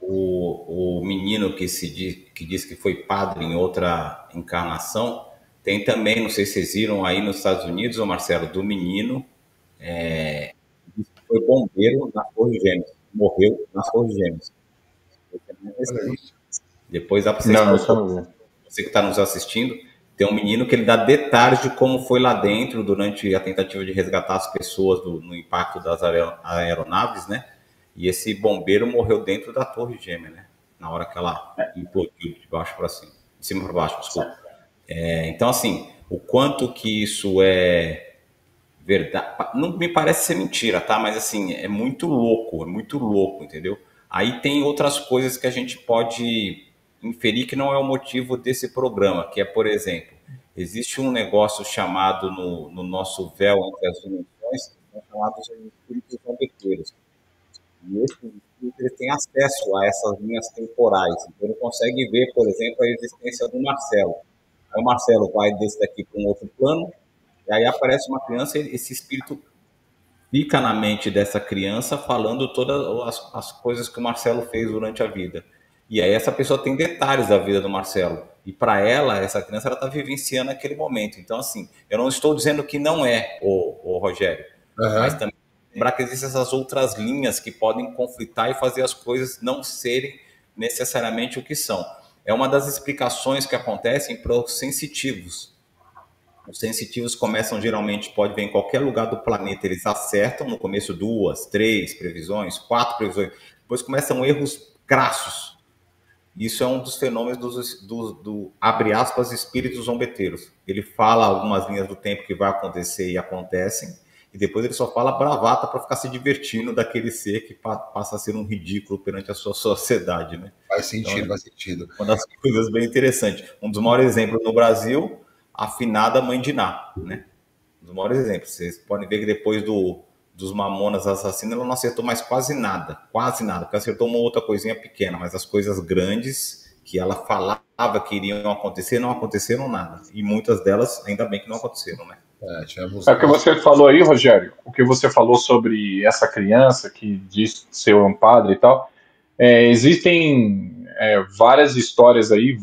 o menino que diz que foi padre em outra encarnação, tem também, não sei se vocês viram aí nos Estados Unidos, ô Marcelo, do menino que foi bombeiro na Torre Gêmeas, morreu na Torre Gêmeas. Depois dá para você que está nos assistindo, tem um menino que ele dá detalhes de como foi lá dentro durante a tentativa de resgatar as pessoas no impacto das aeronaves, né? E esse bombeiro morreu dentro da Torre Gêmea, né? Na hora que ela implodiu de baixo para cima, de cima para baixo, desculpa. Então, assim, o quanto que isso é verdade, não me parece ser mentira, tá? Mas, assim, é muito louco, entendeu? Aí tem outras coisas que a gente pode inferir que não é o motivo desse programa, que é, por exemplo, existe um negócio chamado no nosso véu entre as dimensões, que são chamados espíritos zombeteiros. E esses espíritos eles têm acesso a essas linhas temporais. Então, ele consegue ver, por exemplo, a existência do Marcelo. Aí o Marcelo vai desse daqui para um outro plano, e aí aparece uma criança, e esse espírito fica na mente dessa criança falando todas as coisas que o Marcelo fez durante a vida. E aí essa pessoa tem detalhes da vida do Marcelo. E para ela, essa criança está vivenciando aquele momento. Então, assim, eu não estou dizendo que não é, o Rogério. Mas também lembrar que existem essas outras linhas que podem conflitar e fazer as coisas não serem necessariamente o que são. É uma das explicações que acontecem para os sensitivos. Os sensitivos começam geralmente, pode ver em qualquer lugar do planeta, eles acertam no começo 2, 3 previsões, 4 previsões, depois começam erros crassos. Isso é um dos fenômenos do abre aspas, espíritos zombeteiros. Ele fala algumas linhas do tempo que vai acontecer e acontecem, e depois ele só fala bravata para ficar se divertindo daquele ser que passa a ser um ridículo perante a sua sociedade, né? Faz sentido, então, faz sentido. Uma das coisas bem interessantes. Um dos maiores exemplos no Brasil, a finada Mãe de Ná, né? Um dos maiores exemplos. Vocês podem ver que depois dos Mamonas Assassinos, ela não acertou mais quase nada, porque acertou uma outra coisinha pequena, mas as coisas grandes que ela falava que iriam acontecer, não aconteceram nada. E muitas delas, ainda bem que não aconteceram, né? É o que você falou aí, Rogério, o que você falou sobre essa criança que diz ser um padre e tal, existem várias histórias aí,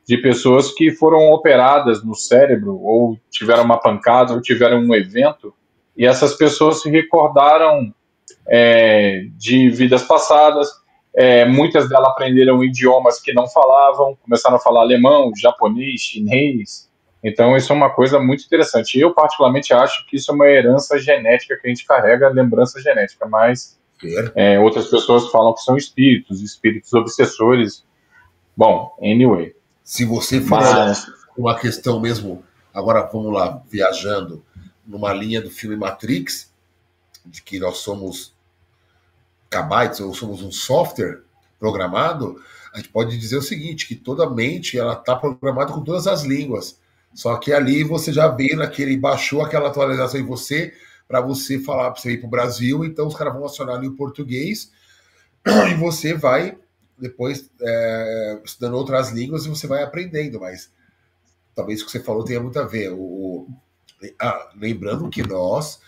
de pessoas que foram operadas no cérebro, ou tiveram uma pancada, ou tiveram um evento, e essas pessoas se recordaram de vidas passadas, muitas delas aprenderam idiomas que não falavam, começaram a falar alemão, japonês, chinês. Então isso é uma coisa muito interessante. Eu particularmente acho que isso é uma herança genética que a gente carrega, lembrança genética, mas outras pessoas falam que são espíritos obsessores. Bom, anyway. Se você for uma questão mesmo, agora vamos lá, viajando numa linha do filme Matrix, de que nós somos kbytes, ou somos um software programado, a gente pode dizer o seguinte, que toda mente ela está programada com todas as línguas, só que ali você já veio baixou aquela atualização em você, para você falar, para você ir para o Brasil, então os caras vão acionar ali o português, e você vai depois estudando outras línguas e você vai aprendendo, mas talvez o que você falou tenha muito a ver. Lembrando que nós,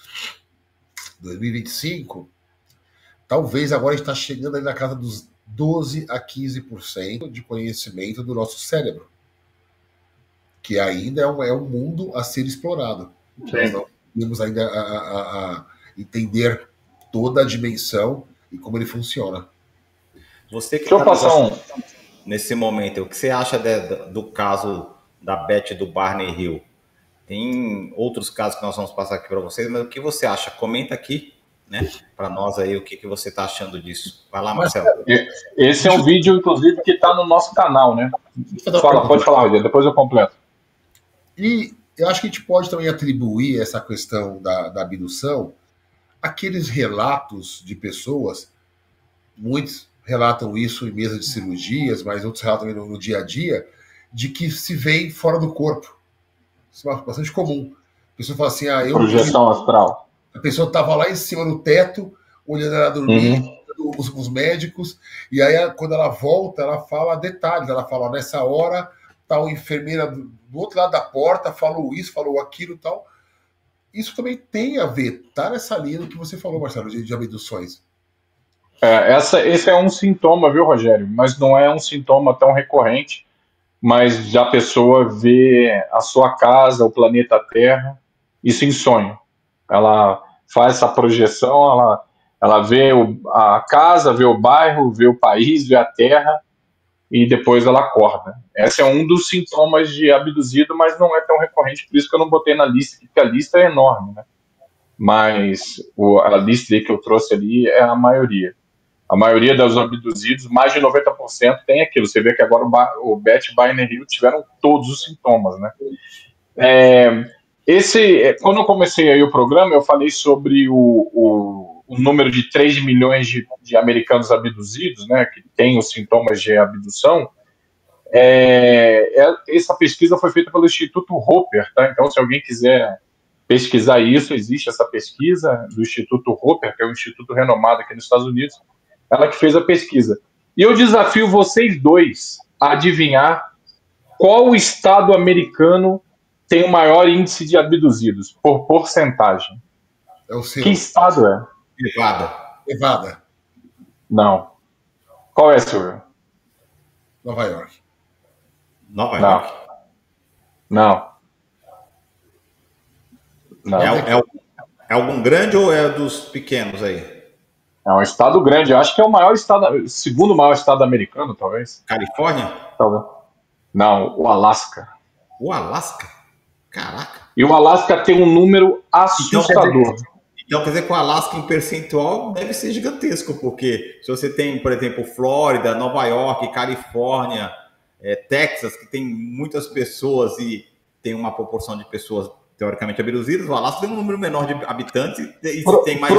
2025, talvez agora a gente está chegando ali na casa dos 12 a 15% de conhecimento do nosso cérebro, que ainda é um mundo a ser explorado. Nós não temos ainda a entender toda a dimensão e como ele funciona. Você que está nesse momento, o que você acha do caso da Beth do Barney Hill? Tem outros casos que nós vamos passar aqui para vocês, mas o que você acha? Comenta aqui, né, para nós aí o que você está achando disso. Vai lá, Marcelo. Esse é um vídeo, inclusive, que está no nosso canal, né? Pode falar, Rogério, depois eu completo. E eu acho que a gente pode também atribuir essa questão da abdução àqueles relatos de pessoas, muitos relatam isso em mesa de cirurgias, mas outros relatam no dia a dia, de que se veem fora do corpo. Isso é bastante comum. A pessoa fala assim, projeção astral. A pessoa estava lá em cima do teto, olhando ela dormir, os médicos, e aí quando ela volta, ela fala detalhes, ela fala, nessa hora, tal enfermeira do outro lado da porta falou isso, falou aquilo e tal. Isso também tem a ver, tá nessa linha do que você falou, Marcelo, de abduções. Esse é um sintoma, viu, Rogério? Mas não é um sintoma tão recorrente, mas a pessoa vê a sua casa, o planeta Terra, isso em sonho. Ela faz essa projeção, ela vê a casa, vê o bairro, vê o país, vê a Terra, e depois ela acorda. Esse é um dos sintomas de abduzido, mas não é tão recorrente, por isso que eu não botei na lista, porque a lista é enorme, né? Mas a lista que eu trouxe ali é a maioria. A maioria dos abduzidos, mais de 90%, tem aquilo. Você vê que agora o Beth e Barney Hill tiveram todos os sintomas, né? Quando eu comecei aí o programa, eu falei sobre o número de 3 milhões de americanos abduzidos, né, que têm os sintomas de abdução. Essa pesquisa foi feita pelo Instituto Hopper, tá? Então, se alguém quiser pesquisar isso, existe essa pesquisa do Instituto Hopper, que é um instituto renomado aqui nos Estados Unidos, ela que fez a pesquisa. E eu desafio vocês dois a adivinhar qual estado americano tem o maior índice de abduzidos, por porcentagem. É o seu. Que estado é? Nevada. Não. Qual é, Silvio? Nova York. Não. É algum grande ou é dos pequenos aí? É um estado grande. Eu acho que é o maior estado, segundo maior estado americano, talvez. Califórnia? Talvez. Não, o Alasca. O Alasca? Caraca. E o Alasca tem um número assustador. Então quer dizer que o Alasca em percentual deve ser gigantesco, porque se você tem, por exemplo, Flórida, Nova York, Califórnia, Texas, que tem muitas pessoas e tem uma proporção de pessoas teoricamente abduzidas, o Alasca tem um número menor de habitantes e tem mais...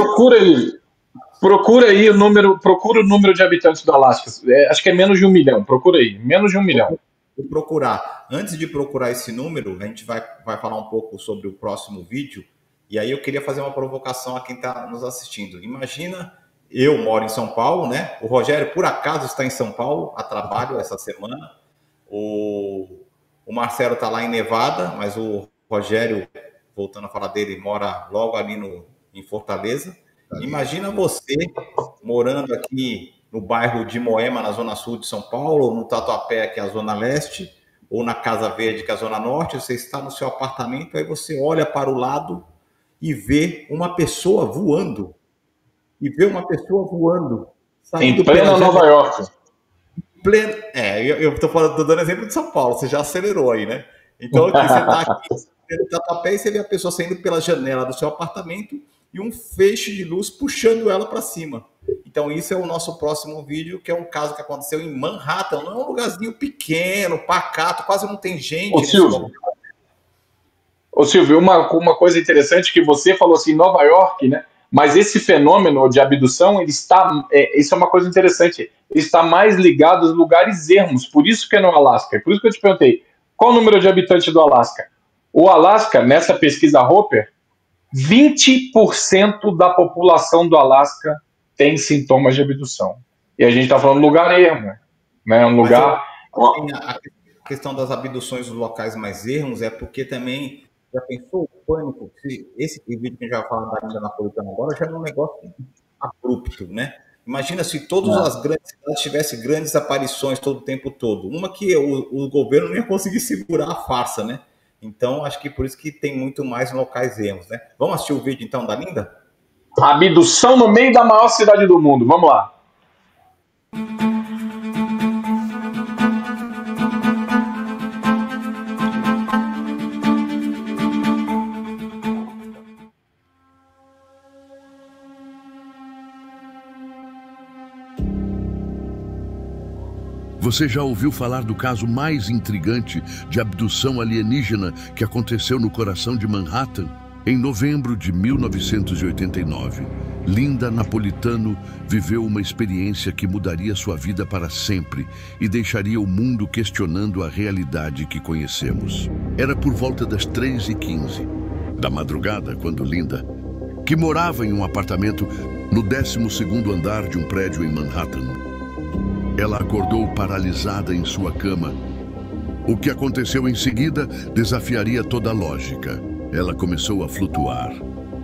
Procura o número de habitantes do Alasca. Acho que é menos de 1 milhão. Procura aí, menos de 1 milhão. Vou procurar. Antes de procurar esse número, a gente vai falar um pouco sobre o próximo vídeo. E aí eu queria fazer uma provocação a quem está nos assistindo. Imagina, eu moro em São Paulo, né? O Rogério, por acaso, está em São Paulo a trabalho essa semana. O Marcelo está lá em Nevada, mas o Rogério, voltando a falar dele, mora logo ali em Fortaleza. Imagina você morando aqui no bairro de Moema, na zona sul de São Paulo, ou no Tatuapé, que é a zona leste, ou na Casa Verde, que é a zona norte. Você está no seu apartamento, aí você olha para o lado e vê uma pessoa voando. Em plena Nova York. Eu tô dando exemplo de São Paulo, você já acelerou aí, né? Então aqui, você está aqui no Tatuapé e você vê a pessoa saindo pela janela do seu apartamento e um feixe de luz puxando ela para cima. Então isso é o nosso próximo vídeo, que é um caso que aconteceu em Manhattan. Não é um lugarzinho pequeno, pacato, quase não tem gente. Ô Silvio, uma coisa interessante que você falou assim, Nova York, né? Mas esse fenômeno de abdução, isso é uma coisa interessante, ele está mais ligado aos lugares ermos, por isso que é no Alasca. Por isso que eu te perguntei, qual o número de habitantes do Alasca? O Alasca, nessa pesquisa Hopper, 20% da população do Alasca tem sintomas de abdução. E a gente está falando de lugar ermo, né? Um lugar... A questão das abduções dos locais mais ermos é porque também, já pensou o pânico? Esse vídeo que a gente já fala da Índia Napolitana agora já é um negócio abrupto, né? Imagina se todas as grandes cidades tivessem grandes aparições todo o tempo todo. Uma que o governo não ia conseguir segurar a farsa, né? Então, acho que por isso que tem muito mais locais ermos, né? Vamos assistir o vídeo, então, da Linda? Abdução no meio da maior cidade do mundo. Vamos lá. Você já ouviu falar do caso mais intrigante de abdução alienígena que aconteceu no coração de Manhattan? Em novembro de 1989, Linda Napolitano viveu uma experiência que mudaria sua vida para sempre e deixaria o mundo questionando a realidade que conhecemos. Era por volta das 3h15 da madrugada, quando Linda, que morava em um apartamento no 12º andar de um prédio em Manhattan. Ela acordou paralisada em sua cama. O que aconteceu em seguida desafiaria toda a lógica. Ela começou a flutuar,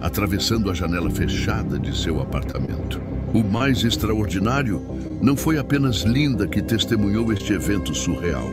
atravessando a janela fechada de seu apartamento. O mais extraordinário não foi apenas Linda que testemunhou este evento surreal.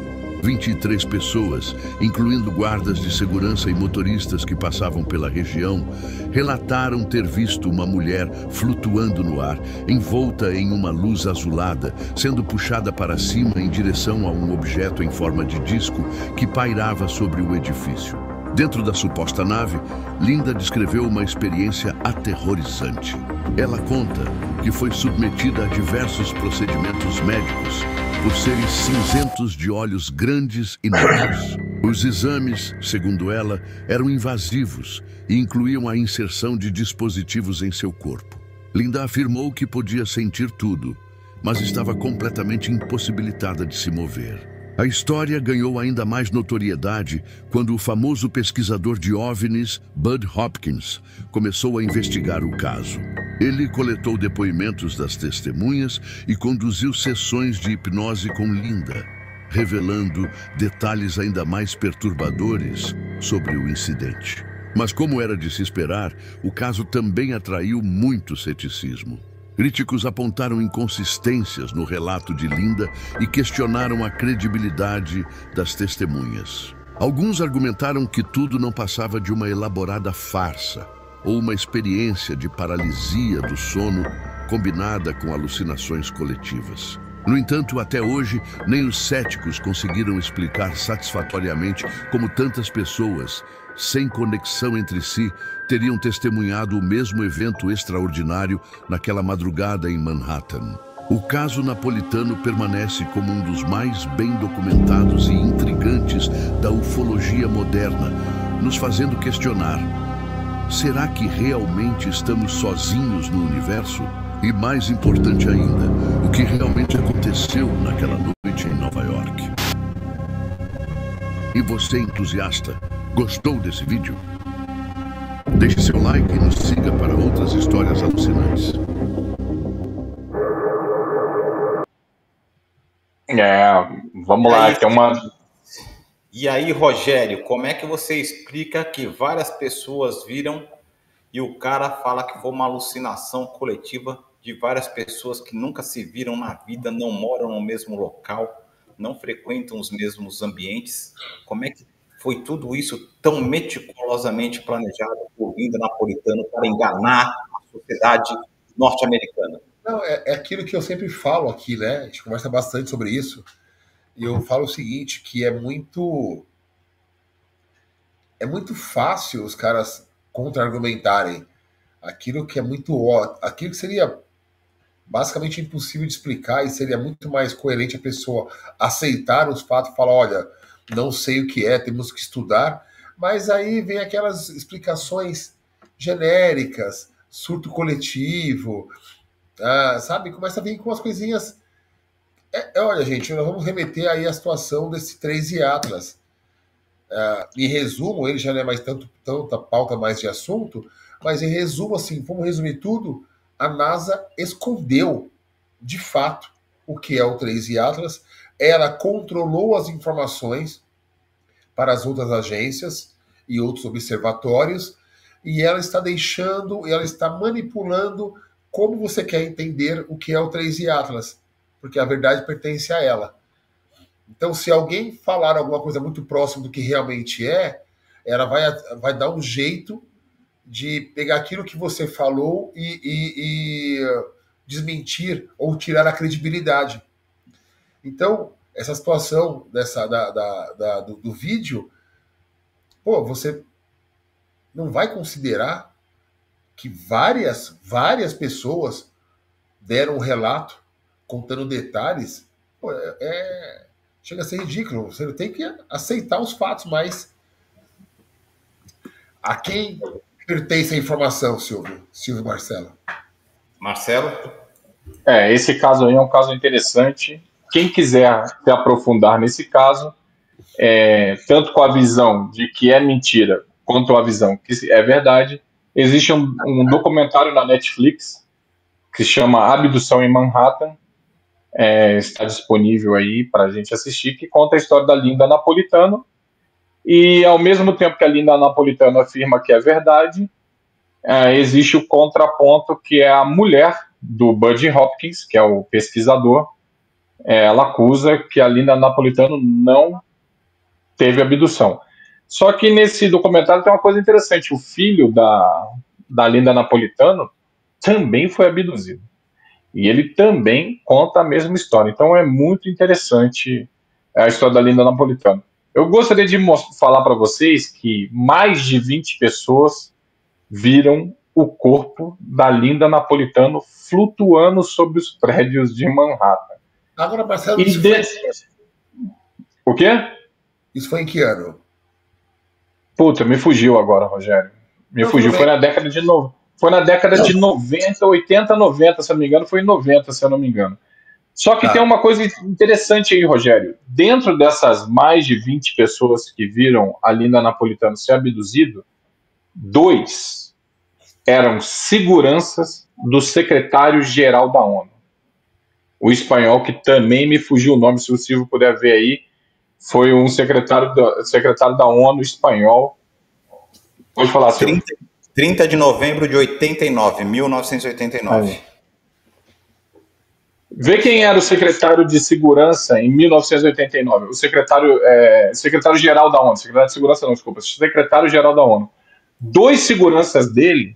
23 pessoas, incluindo guardas de segurança e motoristas que passavam pela região, relataram ter visto uma mulher flutuando no ar, envolta em uma luz azulada, sendo puxada para cima em direção a um objeto em forma de disco que pairava sobre o edifício. Dentro da suposta nave, Linda descreveu uma experiência aterrorizante. Ela conta que foi submetida a diversos procedimentos médicos por seres cinzentos de olhos grandes e negros. Os exames, segundo ela, eram invasivos e incluíam a inserção de dispositivos em seu corpo. Linda afirmou que podia sentir tudo, mas estava completamente impossibilitada de se mover. A história ganhou ainda mais notoriedade quando o famoso pesquisador de OVNIs, Bud Hopkins, começou a investigar o caso. Ele coletou depoimentos das testemunhas e conduziu sessões de hipnose com Linda, revelando detalhes ainda mais perturbadores sobre o incidente. Mas, como era de se esperar, o caso também atraiu muito ceticismo. Críticos apontaram inconsistências no relato de Linda e questionaram a credibilidade das testemunhas. Alguns argumentaram que tudo não passava de uma elaborada farsa ou uma experiência de paralisia do sono combinada com alucinações coletivas. No entanto, até hoje, nem os céticos conseguiram explicar satisfatoriamente como tantas pessoas, sem conexão entre si, teriam testemunhado o mesmo evento extraordinário naquela madrugada em Manhattan. O caso napolitano permanece como um dos mais bem documentados e intrigantes da ufologia moderna, nos fazendo questionar: será que realmente estamos sozinhos no universo? E mais importante ainda, o que realmente aconteceu naquela noite em Nova York? E você, entusiasta, gostou desse vídeo? Deixe seu like e nos siga para outras histórias alucinantes. Vamos lá, que é uma... E aí, Rogério, como é que você explica que várias pessoas viram e o cara fala que foi uma alucinação coletiva de várias pessoas que nunca se viram na vida, não moram no mesmo local, não frequentam os mesmos ambientes? Como é que foi tudo isso tão meticulosamente planejado por Linda Napolitano para enganar a sociedade norte-americana? Não, é aquilo que eu sempre falo aqui, né? A gente conversa bastante sobre isso. E eu falo o seguinte, que é muito fácil os caras contra-argumentarem aquilo que é muito óbvio, aquilo que seria basicamente impossível de explicar, e seria muito mais coerente a pessoa aceitar os fatos e falar: olha, não sei o que é, temos que estudar. Mas aí vem aquelas explicações genéricas, surto coletivo, sabe? Começa a vir com as coisinhas. Olha, gente, nós vamos remeter aí a situação desse 3i Atlas. Em resumo, ele já não é mais tanta pauta mais de assunto, mas em resumo, assim, vamos resumir tudo: a NASA escondeu, de fato, o que é o 3i Atlas. Ela controlou as informações para as outras agências e outros observatórios, e ela está manipulando como você quer entender o que é o 3i Atlas, porque a verdade pertence a ela. Então, se alguém falar alguma coisa muito próxima do que realmente é, ela vai dar um jeito de pegar aquilo que você falou e desmentir ou tirar a credibilidade. Então, essa situação do vídeo, você não vai considerar que várias pessoas deram um relato contando detalhes? Chega a ser ridículo. Você tem que aceitar os fatos, mas a quem pertence a informação, Silvio Marcelo? Marcelo? Esse caso aí é um caso interessante. Quem quiser se aprofundar nesse caso, tanto com a visão de que é mentira, quanto a visão que é verdade, existe um documentário na Netflix que se chama Abdução em Manhattan. Está disponível aí para a gente assistir, que conta a história da Linda Napolitano. E ao mesmo tempo que a Linda Napolitano afirma que é verdade, existe o contraponto, que é a mulher do Buddy Hopkins, que é o pesquisador. Ela acusa que a Linda Napolitano não teve abdução. Só que nesse documentário tem uma coisa interessante: o filho da Linda Napolitano também foi abduzido. E ele também conta a mesma história. Então é muito interessante a história da Linda Napolitano. Eu gostaria de falar para vocês que mais de 20 pessoas viram o corpo da Linda Napolitano flutuando sobre os prédios de Manhattan. Agora, Marcelo, O quê? Isso foi em que ano? Puta, me fugiu agora, Rogério. Me fugiu. Foi na década de 90, 80, 90, se eu não me engano. Foi em 90, se eu não me engano. Só que tem uma coisa interessante aí, Rogério. Dentro dessas mais de 20 pessoas que viram a Linda Napolitano ser abduzido, 2 eram seguranças do secretário-geral da ONU. O espanhol, que também me fugiu o nome, se o Silvio puder ver aí, foi um secretário da ONU espanhol. Pode falar, Silvio. 30 de novembro de 1989. Vê quem era o secretário de segurança em 1989. O secretário-geral da ONU. Secretário de segurança não, desculpa. Secretário-geral da ONU. 2 seguranças dele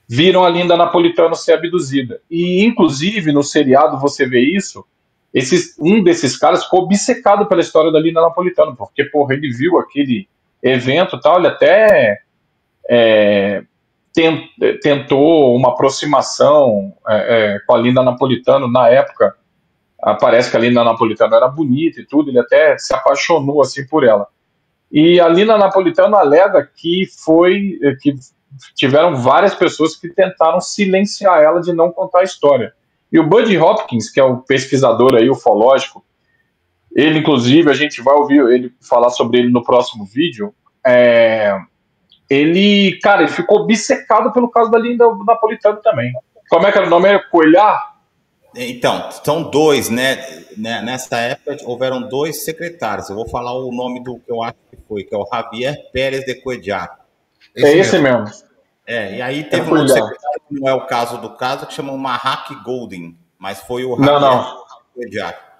viram a Linda Napolitano ser abduzida. E, inclusive, no seriado você vê isso. Um desses caras ficou obcecado pela história da Linda Napolitano, porque, porra, ele viu aquele evento e tal, ele até tentou uma aproximação com a Linda Napolitano. Na época, parece que a Linda Napolitano era bonita e tudo, ele até se apaixonou assim por ela. E a Linda Napolitano alega que tiveram várias pessoas que tentaram silenciar ela de não contar a história. E o Buddy Hopkins, que é o pesquisador aí, ufológico, ele, inclusive, a gente vai ouvir ele falar sobre ele no próximo vídeo. Ele ficou obcecado pelo caso da Linda Napolitano também. Como é que era o nome? Coelhar? Então, são 2, né? Nessa época houveram 2 secretários. Eu vou falar o nome do que eu acho que foi, que é o Javier Pérez de Cuellar. Esse mesmo. E aí teve um outro secretário, que não é o caso do caso, que chama Mahak Golden, mas foi o Javier Cuellar.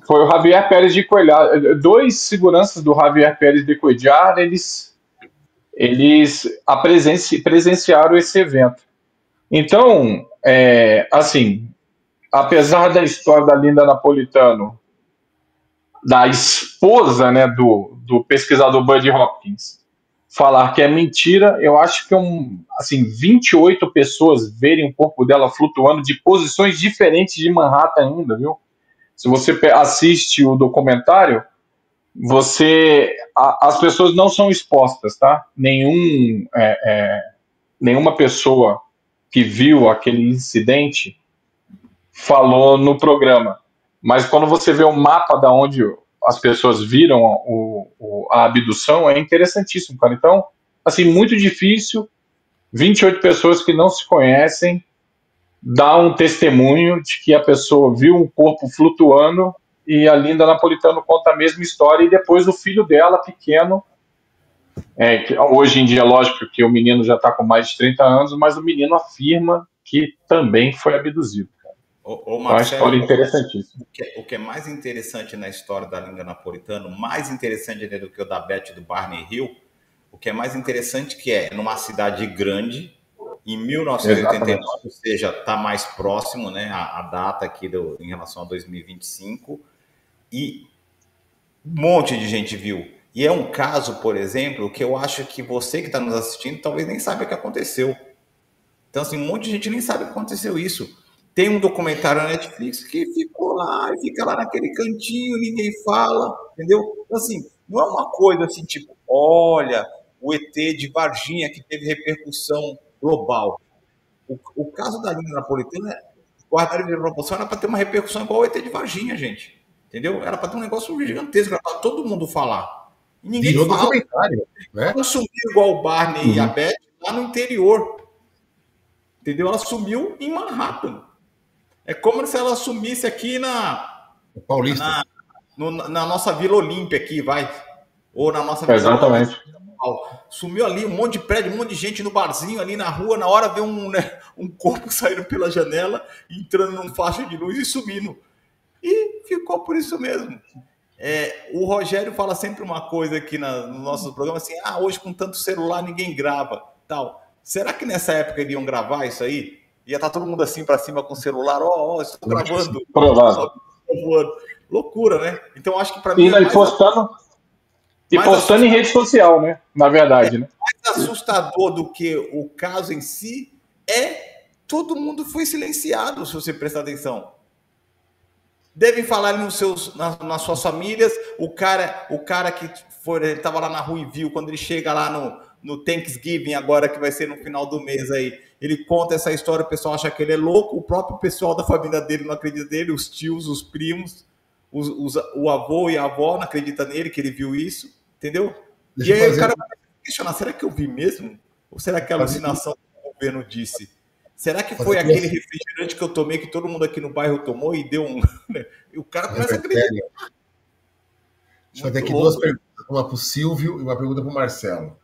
Foi o Javier Pérez de Cuellar. 2 seguranças do Javier Pérez de Cuellar, eles presenciaram esse evento. Então, assim, apesar da história da Linda Napolitano, da esposa, né, do pesquisador Buddy Hopkins, falar que é mentira, eu acho que 28 pessoas verem o corpo dela flutuando de posições diferentes de Manhattan ainda, viu? Se você assiste o documentário, as pessoas não são expostas, tá? Nenhuma pessoa que viu aquele incidente falou no programa. Mas quando você vê o mapa da onde as pessoas viram a abdução, é interessantíssimo, cara. Então, assim, muito difícil 28 pessoas que não se conhecem dar um testemunho de que a pessoa viu um corpo flutuando, e a Linda Napolitano conta a mesma história, e depois o filho dela, pequeno, que hoje em dia, lógico que o menino já está com mais de 30 anos, mas o menino afirma que também foi abduzido. Marcelo, é uma história interessantíssima. O que é mais interessante na história da Linda Napolitano, mais interessante do que o da Beth do Barney Hill, o que é mais interessante que é numa cidade grande, em 1989, ou seja, está mais próximo, né, a data aqui em relação a 2025, e um monte de gente viu. E é um caso, por exemplo, que eu acho que você que está nos assistindo talvez nem saiba o que aconteceu. Então, assim, um monte de gente nem sabe o que aconteceu isso. Tem um documentário na Netflix que ficou lá, e fica lá naquele cantinho, ninguém fala, entendeu? Então, assim, não é uma coisa assim, tipo, olha, o ET de Varginha que teve repercussão global. O caso da Linda Napolitano, guardado de proporção, era para ter uma repercussão igual o ET de Varginha, gente. Entendeu? Era para ter um negócio gigantesco, era para todo mundo falar. E ninguém fala. Né? Não sumiu igual o Barney e a Beth lá no interior. entendeu? Ela sumiu em Manhattan. É como se ela sumisse aqui Paulista. na nossa Vila Olímpia aqui, vai. Ou na nossa Vila Exatamente. Sumiu ali, um monte de prédio, um monte de gente no barzinho ali na rua, na hora vê um corpo saindo pela janela, entrando num faixa de luz e sumindo. E ficou por isso mesmo. O Rogério fala sempre uma coisa aqui no nosso programa, assim, hoje com tanto celular ninguém grava, tal. Será que nessa época iriam gravar isso aí? Ia estar todo mundo assim para cima com o celular, estou gravando. Provável. Loucura, né? Então acho que para mim postando em rede social, né? Na verdade, né? Mais assustador do que o caso em si todo mundo foi silenciado, se você prestar atenção. Devem falar nas suas famílias, o cara que estava lá na rua e viu, quando ele chega lá no Thanksgiving, agora que vai ser no final do mês aí, ele conta essa história, o pessoal acha que ele é louco, o próprio pessoal da família dele não acredita nele, os tios, os primos, o avô e a avó não acreditam nele, que ele viu isso, entendeu? E aí o cara vai questionar, será que eu vi mesmo? Ou será que é alucinação que o governo disse? Será que foi aquele refrigerante que eu tomei, que todo mundo aqui no bairro tomou e deu um... E o cara começa a acreditar. Deixa eu fazer aqui duas perguntas, uma para o Silvio e uma pergunta para o Marcelo.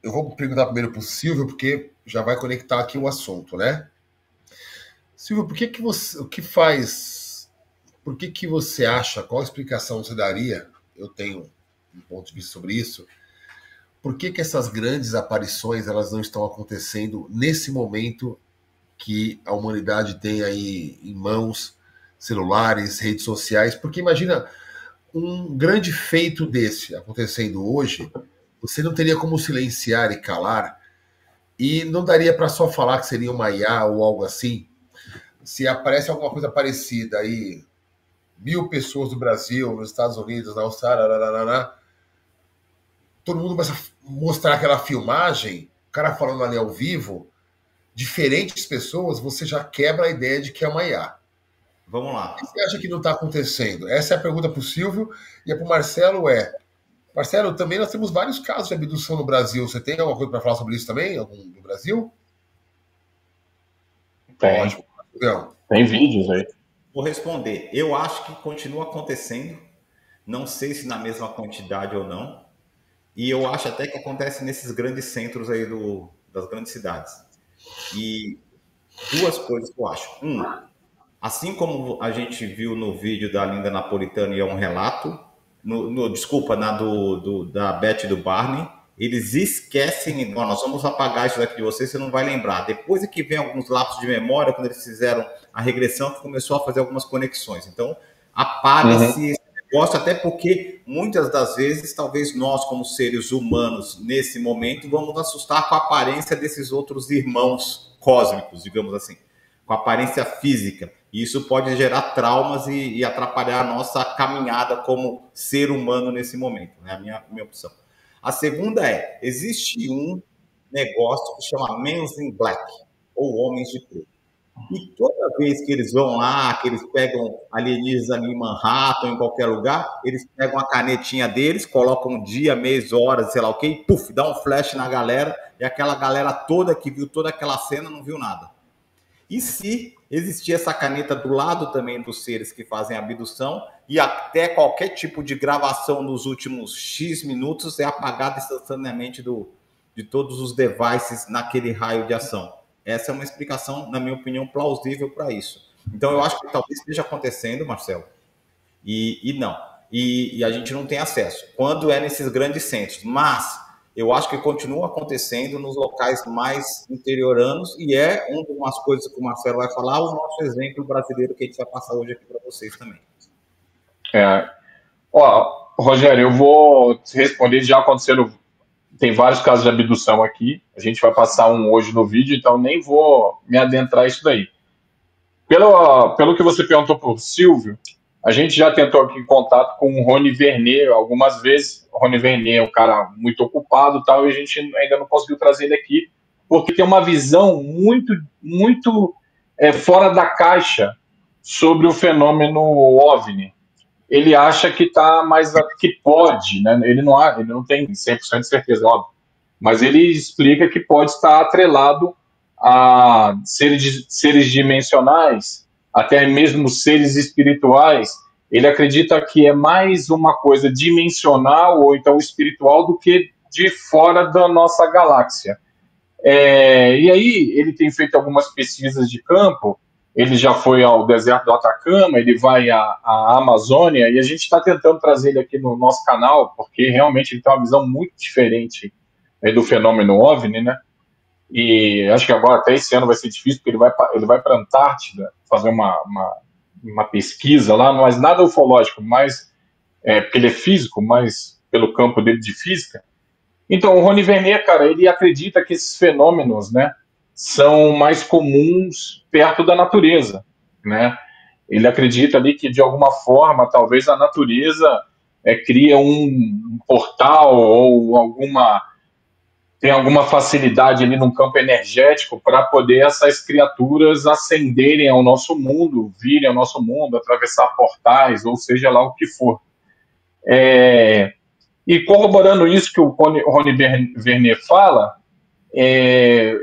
Eu vou perguntar primeiro para o Silvio, porque já vai conectar aqui o assunto, né? Silvio, por que você acha, qual explicação você daria? Eu tenho um ponto de vista sobre isso. Por que essas grandes aparições elas não estão acontecendo nesse momento que a humanidade tem aí em mãos celulares, redes sociais? Porque imagina um grande feito desse acontecendo hoje, você não teria como silenciar e calar, e não daria para só falar que seria uma IA ou algo assim. Se aparece alguma coisa parecida aí, 1.000 pessoas do Brasil, nos Estados Unidos, na Austrália, todo mundo começa a mostrar aquela filmagem, o cara falando ali ao vivo, diferentes pessoas, você já quebra a ideia de que é uma IA. Vamos lá. O que você acha que não está acontecendo? Essa é a pergunta para o Silvio, e a para o Marcelo Marcelo, também nós temos vários casos de abdução no Brasil. Você tem alguma coisa para falar sobre isso também, algum do Brasil? Tem. Lógico. Não. Tem vídeos aí. Vou responder. Eu acho que continua acontecendo. Não sei se na mesma quantidade ou não. E eu acho até que acontece nesses grandes centros aí das grandes cidades. E duas coisas que eu acho. Assim como a gente viu no vídeo da Linda Napolitano e é um relato, desculpa, da Beth e do Barney, eles esquecem, nós vamos apagar isso daqui de você não vai lembrar. Depois é que vem alguns lapsos de memória, quando eles fizeram a regressão, que começou a fazer algumas conexões. Então, apaga-se esse negócio, até porque muitas das vezes, talvez nós, como seres humanos, nesse momento, vamos nos assustar com a aparência desses outros irmãos cósmicos, digamos assim, com a aparência física. E isso pode gerar traumas e atrapalhar a nossa caminhada como ser humano nesse momento. É a minha opção. A segunda existe um negócio que chama Men in Black, ou Homens de Preto. E toda vez que eles vão lá, que eles pegam alienígenas ali em Manhattan, em qualquer lugar, eles pegam a canetinha deles, colocam dia, mês, horas, sei lá o quê, e puf, dá um flash na galera, e aquela galera toda que viu toda aquela cena não viu nada. E se existir essa caneta do lado também dos seres que fazem abdução, e até qualquer tipo de gravação nos últimos X minutos é apagada instantaneamente de todos os devices naquele raio de ação. Essa é uma explicação, na minha opinião, plausível para isso. Então, eu acho que talvez esteja acontecendo, Marcelo, e não. E a gente não tem acesso. Quando é nesses grandes centros. Mas eu acho que continua acontecendo nos locais mais interioranos e é uma das coisas que o Marcelo vai falar, o nosso exemplo brasileiro que a gente vai passar hoje aqui para vocês também. Rogério, eu vou responder, já aconteceram, tem vários casos de abdução aqui, a gente vai passar um hoje no vídeo, então nem vou me adentrar isso daí. Pelo que você perguntou para o Silvio, a gente já tentou aqui em contato com o Rony Vernet algumas vezes. O Rony Vernet é um cara muito ocupado e tal, e a gente ainda não conseguiu trazer ele aqui, porque tem uma visão muito, muito fora da caixa sobre o fenômeno OVNI. Ele acha que está mais que pode, né? Ele não tem 100% de certeza, óbvio, mas ele explica que pode estar atrelado a seres dimensionais, até mesmo seres espirituais. Ele acredita que é mais uma coisa dimensional ou então espiritual do que de fora da nossa galáxia. E aí ele tem feito algumas pesquisas de campo. Ele já foi ao deserto do Atacama, ele vai à Amazônia, e a gente está tentando trazer ele aqui no nosso canal, porque realmente ele tem uma visão muito diferente do fenômeno OVNI, né? E acho que agora até esse ano vai ser difícil, porque ele vai para a Antártida fazer uma pesquisa lá, mas nada ufológico, mas porque ele é físico, mas pelo campo dele de física. Então, o Rony Vernet, cara, ele acredita que esses fenômenos, né, são mais comuns perto da natureza, né? Ele acredita ali que, de alguma forma, talvez a natureza cria um portal ou tem alguma facilidade ali num campo energético para poder essas criaturas ascenderem ao nosso mundo, virem ao nosso mundo, atravessar portais, ou seja lá o que for. E corroborando isso que o Rony Vernet fala,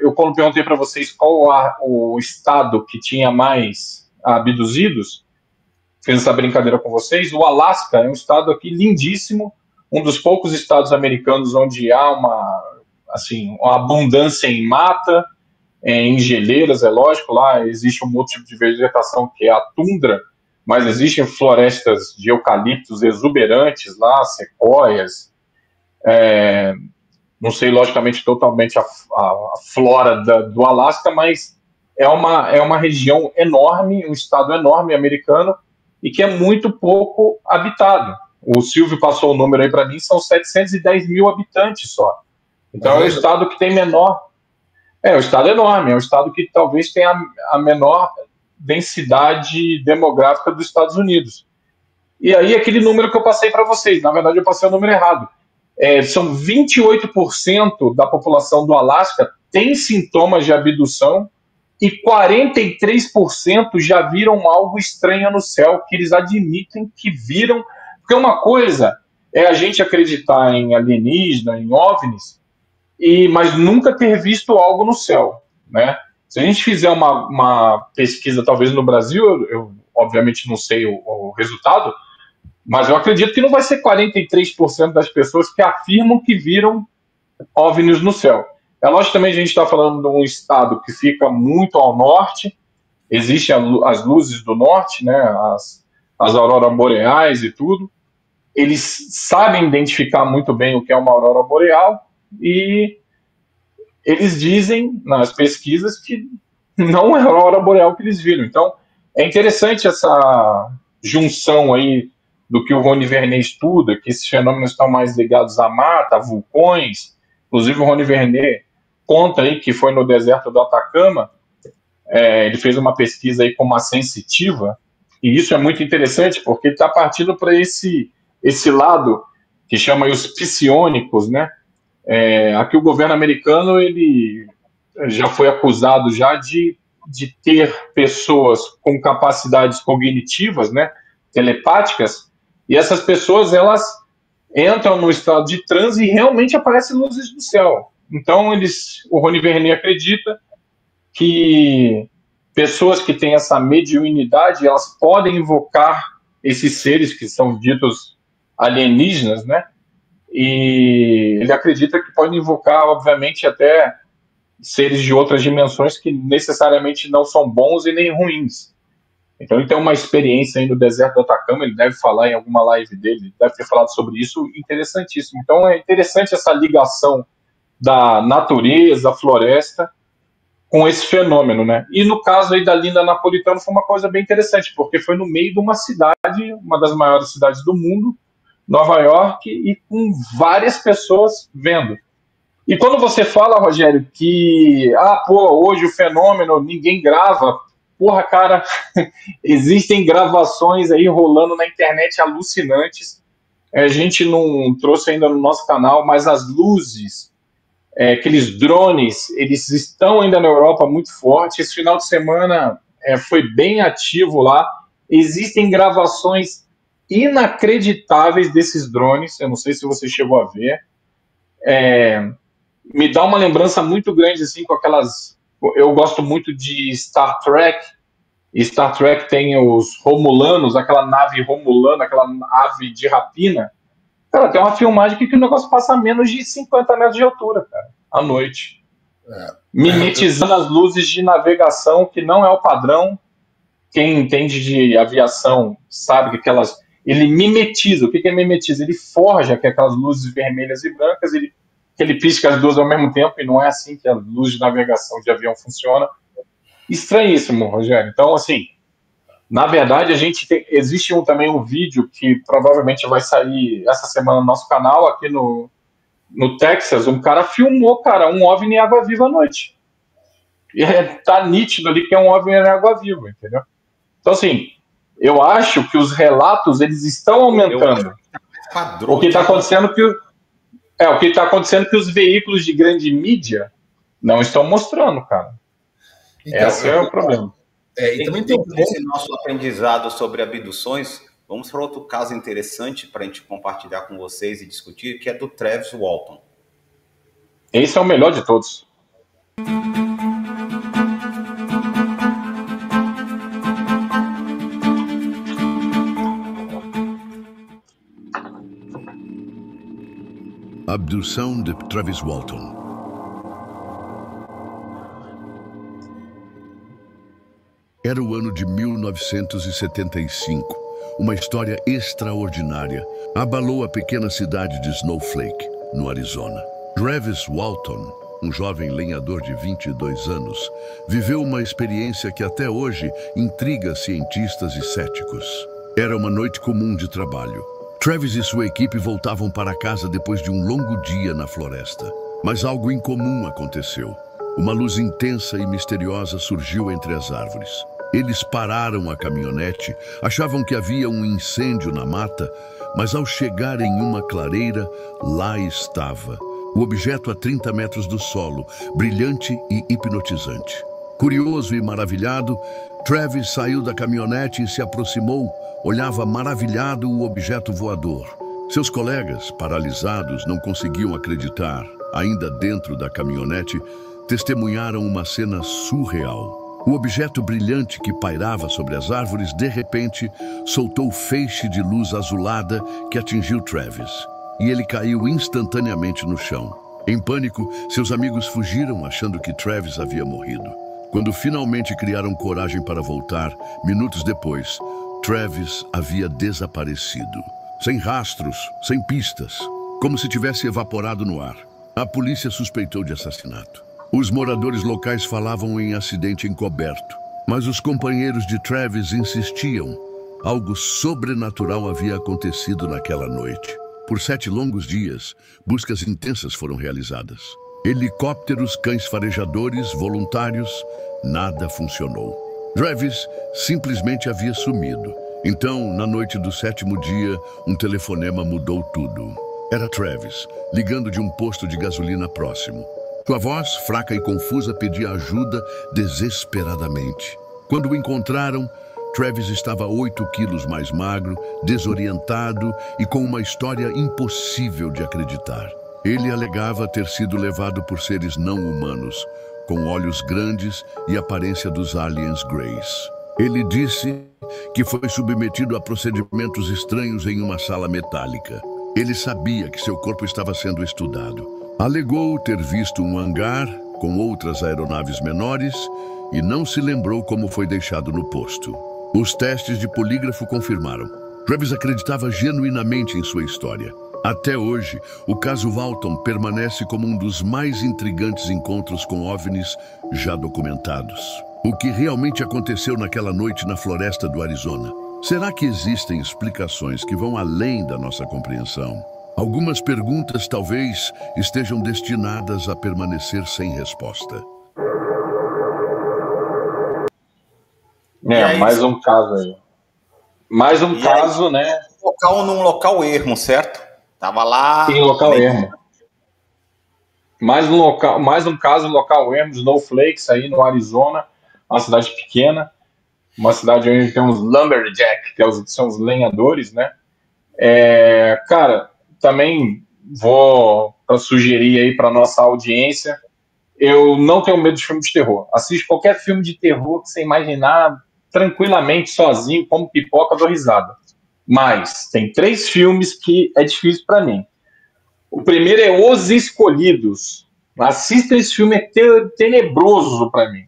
eu quando perguntei para vocês qual o estado que tinha mais abduzidos, fiz essa brincadeira com vocês, o Alasca é um estado aqui lindíssimo, um dos poucos estados americanos onde há uma abundância em mata, em geleiras, é lógico, lá existe um outro tipo de vegetação que é a tundra, mas existem florestas de eucaliptos exuberantes lá, sequoias, não sei, logicamente, totalmente a flora do Alasca, mas é uma região enorme, um estado enorme americano, e que é muito pouco habitado. O Silvio passou o número aí para mim, são 710 mil habitantes só. Então é um estado que tem menor... o estado é enorme, é um estado que talvez tenha a menor densidade demográfica dos Estados Unidos. E aí aquele número que eu passei para vocês, na verdade eu passei o número errado. São 28% da população do Alasca tem sintomas de abdução e 43% já viram algo estranho no céu, que eles admitem que viram. Porque uma coisa é a gente acreditar em alienígena, em OVNIs, mas nunca ter visto algo no céu, né? Se a gente fizer uma pesquisa, talvez no Brasil, eu obviamente não sei o resultado, mas eu acredito que não vai ser 43% das pessoas que afirmam que viram OVNIs no céu. É lógico também a gente está falando de um estado que fica muito ao norte, existem as luzes do norte, né, as auroras boreais e tudo. Eles sabem identificar muito bem o que é uma aurora boreal e eles dizem nas pesquisas que não é a aurora boreal que eles viram. Então, é interessante essa junção aí do que o Rony Vernet estuda, que esses fenômenos estão mais ligados à mata, a vulcões. Inclusive, o Rony Vernet conta aí que foi no deserto do Atacama, ele fez uma pesquisa aí com uma sensitiva, e isso é muito interessante, porque ele está partindo para esse lado que chama os psionicos, né? Aqui o governo americano ele já foi acusado já de ter pessoas com capacidades cognitivas, né, telepáticas, e essas pessoas elas entram no estado de transe e realmente aparecem luzes do céu. Então o Rony Vernet acredita que pessoas que têm essa mediunidade, elas podem invocar esses seres que são ditos alienígenas, né? E ele acredita que pode invocar, obviamente, até seres de outras dimensões que necessariamente não são bons e nem ruins. Então ele tem uma experiência aí no deserto do Atacama, ele deve falar em alguma live dele, deve ter falado sobre isso, interessantíssimo. Então é interessante essa ligação da natureza, floresta, com esse fenômeno, né? E no caso aí da Linda Napolitano foi uma coisa bem interessante, porque foi no meio de uma cidade, uma das maiores cidades do mundo, Nova York, e com várias pessoas vendo. E quando você fala, Rogério, que hoje o fenômeno ninguém grava, porra, cara, existem gravações aí rolando na internet alucinantes. A gente não trouxe ainda no nosso canal, mas as luzes, aqueles drones, eles estão ainda na Europa muito forte. Esse final de semana foi bem ativo lá. Existem gravações inacreditáveis desses drones, eu não sei se você chegou a ver. me dá uma lembrança muito grande, assim, com aquelas... Eu gosto muito de Star Trek, e Star Trek tem os Romulanos, aquela nave Romulana, aquela ave de rapina. Cara, tem uma filmagem que o negócio passa a menos de 50 metros de altura, cara, à noite. Mimetizando as luzes de navegação, que não é o padrão. Quem entende de aviação sabe que aquelas... Ele mimetiza. O que é mimetiza? Ele forja que aquelas luzes vermelhas e brancas, que ele pisca as duas ao mesmo tempo, e não é assim que a luz de navegação de avião funciona. Estranhíssimo, Rogério. Então, assim, na verdade, existe também um vídeo que provavelmente vai sair essa semana no nosso canal, aqui no Texas. Um cara filmou, cara, um OVNI em água-viva à noite. E tá nítido ali que é um OVNI em água-viva, entendeu? Então, assim, eu acho que os relatos, eles estão aumentando. O que está acontecendo o que está acontecendo é que os veículos de grande mídia não estão mostrando, cara. Então, esse é o problema. E também tem esse nosso aprendizado sobre abduções. Vamos para outro caso interessante para a gente compartilhar com vocês e discutir, que é do Travis Walton. Esse é o melhor de todos. Abdução de Travis Walton. Era o ano de 1975. Uma história extraordinária abalou a pequena cidade de Snowflake, no Arizona. Travis Walton, um jovem lenhador de 22 anos, viveu uma experiência que até hoje intriga cientistas e céticos. Era uma noite comum de trabalho. Travis e sua equipe voltavam para casa depois de um longo dia na floresta. Mas algo incomum aconteceu. Uma luz intensa e misteriosa surgiu entre as árvores. Eles pararam a caminhonete, achavam que havia um incêndio na mata, mas ao chegar em uma clareira, lá estava. O objeto a 30 metros do solo, brilhante e hipnotizante. Curioso e maravilhado, Travis saiu da caminhonete e se aproximou. Olhava maravilhado o objeto voador. Seus colegas, paralisados, não conseguiam acreditar. Ainda dentro da caminhonete, testemunharam uma cena surreal. O objeto brilhante que pairava sobre as árvores, de repente, soltou feixe de luz azulada que atingiu Travis. E ele caiu instantaneamente no chão. Em pânico, seus amigos fugiram achando que Travis havia morrido. Quando finalmente criaram coragem para voltar, minutos depois, Travis havia desaparecido. Sem rastros, sem pistas, como se tivesse evaporado no ar. A polícia suspeitou de assassinato. Os moradores locais falavam em acidente encoberto, mas os companheiros de Travis insistiam. Algo sobrenatural havia acontecido naquela noite. Por 7 longos dias, buscas intensas foram realizadas. Helicópteros, cães farejadores, voluntários, nada funcionou. Travis simplesmente havia sumido. Então, na noite do 7º dia, um telefonema mudou tudo. Era Travis, ligando de um posto de gasolina próximo. Sua voz, fraca e confusa, pedia ajuda desesperadamente. Quando o encontraram, Travis estava 8 quilos mais magro, desorientado e com uma história impossível de acreditar. Ele alegava ter sido levado por seres não humanos, com olhos grandes e aparência dos aliens Greys. Ele disse que foi submetido a procedimentos estranhos em uma sala metálica. Ele sabia que seu corpo estava sendo estudado. Alegou ter visto um hangar com outras aeronaves menores e não se lembrou como foi deixado no posto. Os testes de polígrafo confirmaram. Travis acreditava genuinamente em sua história. Até hoje, o caso Walton permanece como um dos mais intrigantes encontros com OVNIs já documentados. O que realmente aconteceu naquela noite na floresta do Arizona? Será que existem explicações que vão além da nossa compreensão? Algumas perguntas talvez estejam destinadas a permanecer sem resposta. Mais um caso aí. Mais um caso, aí, né? Num local ermo, certo? Tava lá... Em local ermo. Mais um caso em local ermo, Snowflakes, aí no Arizona, uma cidade pequena, uma cidade onde tem uns lumberjack, que são os lenhadores, né? Cara, também vou sugerir aí para nossa audiência. Eu não tenho medo de filme de terror. Assiste qualquer filme de terror que você imaginar tranquilamente, sozinho, como pipoca, dou risada. Mas tem 3 filmes que é difícil para mim. O primeiro é Os Escolhidos. Assista esse filme, é tenebroso para mim.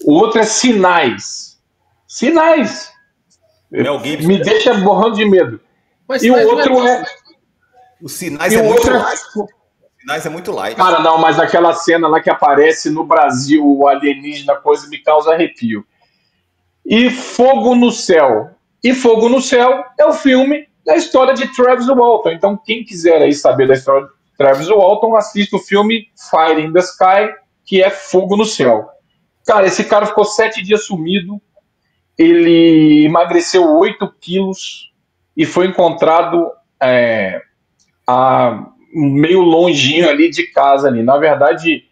O outro é Sinais. Sinais. Mel Gibson. Me deixa borrando de medo. Mas E o outro é... Os Sinais E é o muito outro é... light. Os Sinais é muito light. Cara, não, mas aquela cena lá que aparece no Brasil, o alienígena, coisa, me causa arrepio. E Fogo no Céu. E Fogo no Céu é o filme da história de Travis Walton. Então, quem quiser aí saber da história de Travis Walton, assista o filme Fire in the Sky, que é Fogo no Céu. Cara, esse cara ficou 7 dias sumido, ele emagreceu 8 quilos e foi encontrado meio longinho ali de casa. Ali. Na verdade,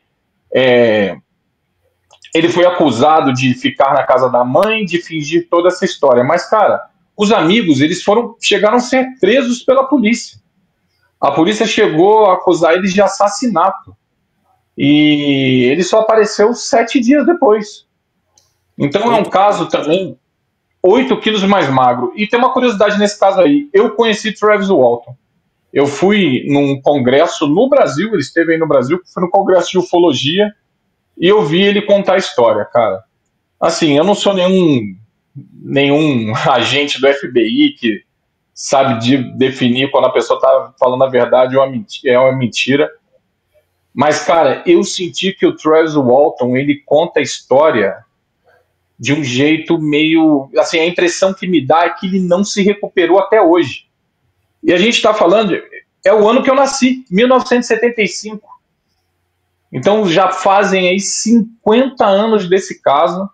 ele foi acusado de ficar na casa da mãe, de fingir toda essa história. Mas, cara, os amigos, eles chegaram a ser presos pela polícia. A polícia chegou a acusar eles de assassinato. E ele só apareceu 7 dias depois. Então é um caso também 8 quilos mais magro. E tem uma curiosidade nesse caso aí. Eu conheci Travis Walton. Eu fui num congresso no Brasil, ele esteve aí no Brasil, foi no congresso de ufologia, e eu vi ele contar a história, cara. Assim, eu não sou nenhum agente do FBI que sabe definir quando a pessoa tá falando a verdade ou é uma mentira. Mas, cara, eu senti que o Travis Walton, ele conta a história de um jeito meio... Assim, a impressão que me dá é que ele não se recuperou até hoje. E a gente está falando... É o ano que eu nasci, 1975. Então, já fazem aí 50 anos desse caso.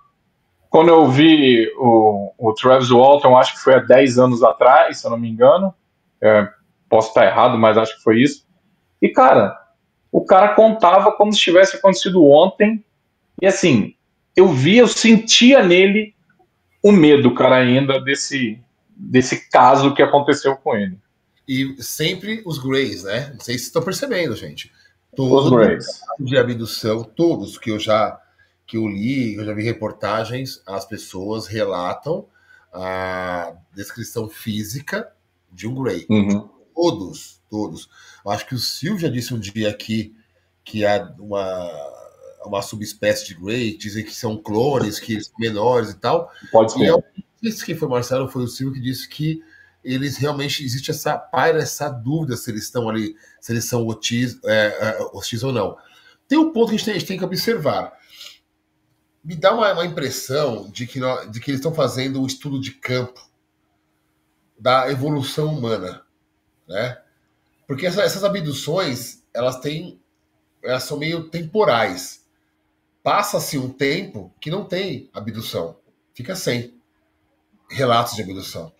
Quando eu vi o Travis Walton, acho que foi há 10 anos atrás, se eu não me engano. Posso estar errado, mas acho que foi isso. E, cara... O cara contava como se tivesse acontecido ontem. E assim, eu sentia nele o medo, cara, ainda desse caso que aconteceu com ele. E sempre os Greys, né? Não sei se estão percebendo, gente. Os Greys. De abdução, todos que eu li, eu já vi reportagens, as pessoas relatam a descrição física de um Grey. Uhum. Todos. Eu acho que o Silvio já disse um dia aqui que há uma subespécie de Grey, dizem que são clones, que são menores e tal. Pode ser. E eu não sei se foi Marcelo ou foi o Silvio que disse que eles realmente, existe essa dúvida se eles estão ali, se eles são hostis ou não. Tem um ponto que a gente tem que observar. Me dá uma impressão de que eles estão fazendo um estudo de campo da evolução humana, né? Porque essas abduções, elas são meio temporais. Passa-se um tempo que não tem abdução. Fica sem relatos de abdução.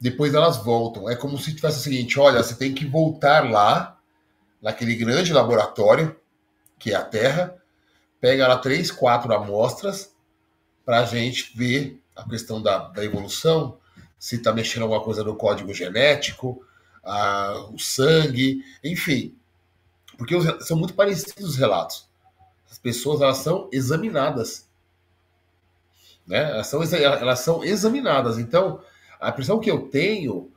Depois elas voltam. É como se tivesse o seguinte, olha, você tem que voltar lá, naquele grande laboratório, que é a Terra, pega lá 3, 4 amostras para a gente ver a questão da evolução, se está mexendo alguma coisa no código genético, o sangue, enfim. Porque são muito parecidos os relatos. As pessoas, elas são examinadas. Né? Elas são examinadas. Então, a impressão que eu tenho,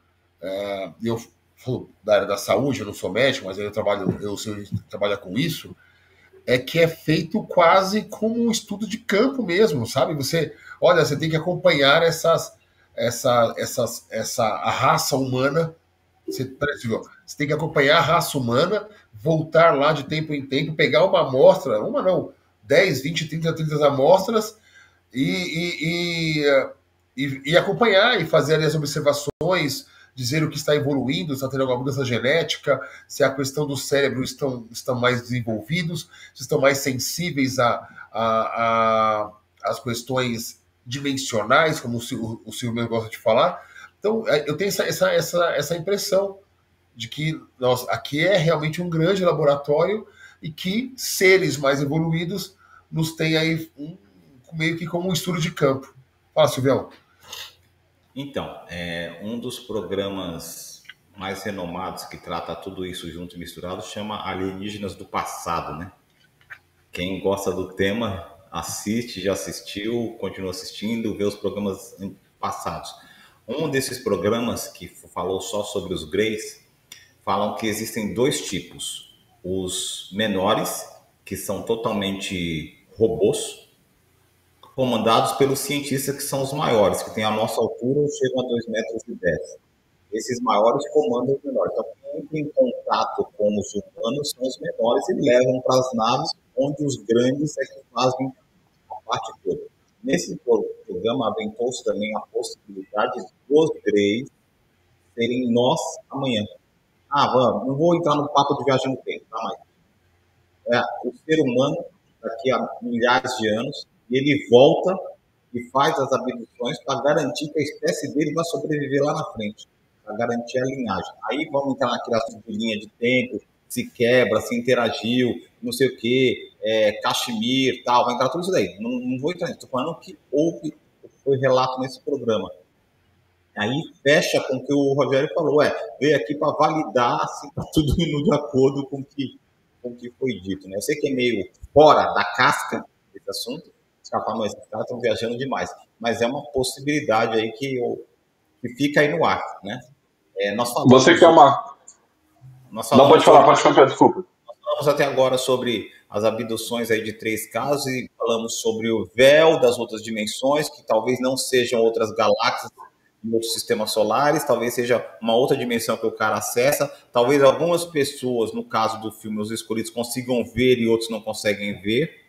eu sou da área da saúde, eu não sou médico, mas eu trabalho com isso, é que é feito quase como um estudo de campo mesmo, sabe? Você tem que acompanhar a raça humana. Você tem que acompanhar a raça humana, voltar lá de tempo em tempo, pegar uma amostra, 10, 20, 30 amostras e acompanhar e fazer ali as observações, dizer o que está evoluindo, se está tendo alguma mudança genética, se a questão do cérebro estão mais desenvolvidos, se estão mais sensíveis às questões dimensionais, como o Silvio gosta de falar. Então, eu tenho essa impressão de que aqui é realmente um grande laboratório e que seres mais evoluídos nos têm aí meio que como um estudo de campo. Fala, Silvião. Então, um dos programas mais renomados que trata tudo isso junto e misturado chama Alienígenas do Passado, né? Quem gosta do tema assiste, já assistiu, continua assistindo, vê os programas passados. Um desses programas que falou só sobre os Greys, falam que existem dois tipos. Os menores, que são totalmente robôs, comandados pelos cientistas que são os maiores, que têm a nossa altura ou chegam a 2,10 metros. Esses maiores comandam os menores. Então, quem entra em contato com os humanos são os menores e levam para as naves, onde os grandes é que fazem a parte toda. Nesse programa, aventou-se também a possibilidade dos Greys serem nós amanhã. Vamos, não vou entrar no papo de viagem no tempo, tá? Mas o ser humano, daqui a milhares de anos, ele volta e faz as abduções para garantir que a espécie dele vai sobreviver lá na frente, para garantir a linhagem. Aí vamos entrar naquela linha de tempo, se quebra, se interagiu, não sei o quê, Kashmir, tal, vai entrar tudo isso daí. Não vou entrar nisso, estou falando que foi relato nesse programa. Aí fecha com o que o Rogério falou, veio aqui para validar se está tudo indo de acordo com o que foi dito, né? Eu sei que é meio fora da casca desse assunto, os caras estão viajando demais, mas é uma possibilidade aí que fica aí no ar, né? Nós falamos, você quer uma... Não, pode falar, desculpa. Nós falamos até agora sobre as abduções aí de 3 casos e falamos sobre o véu das outras dimensões, que talvez não sejam outras galáxias em outros sistemas solares, talvez seja uma outra dimensão que o cara acessa, talvez algumas pessoas, no caso do filme Os Escolhidos, consigam ver e outros não conseguem ver,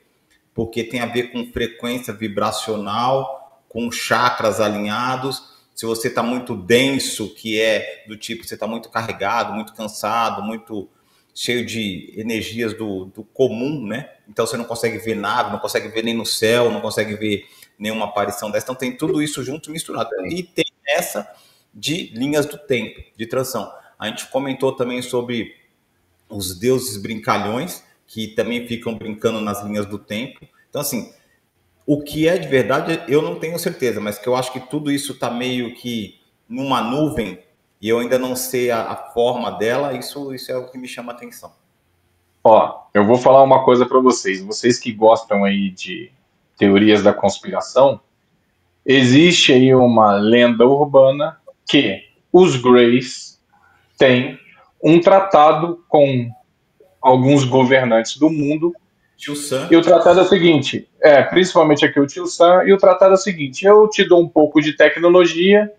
porque tem a ver com frequência vibracional, com chakras alinhados. Se você está muito denso, que é do tipo, você está muito carregado, muito cansado, muito cheio de energias do comum, né? Então você não consegue ver nada, não consegue ver nem no céu, não consegue ver nenhuma aparição dessa. Então tem tudo isso junto, misturado. E tem essa de linhas do tempo, de transição. A gente comentou também sobre os deuses brincalhões, que também ficam brincando nas linhas do tempo. Então, assim, o que é de verdade, eu não tenho certeza, mas que eu acho que tudo isso está meio que numa nuvem e eu ainda não sei a forma dela, isso é o que me chama a atenção. Eu vou falar uma coisa para vocês que gostam aí de teorias da conspiração, existe aí uma lenda urbana que os Greys têm um tratado com alguns governantes do mundo. Tio Sam. E o tratado é o seguinte, principalmente aqui o Tio Sam, e o tratado é o seguinte, eu te dou um pouco de tecnologia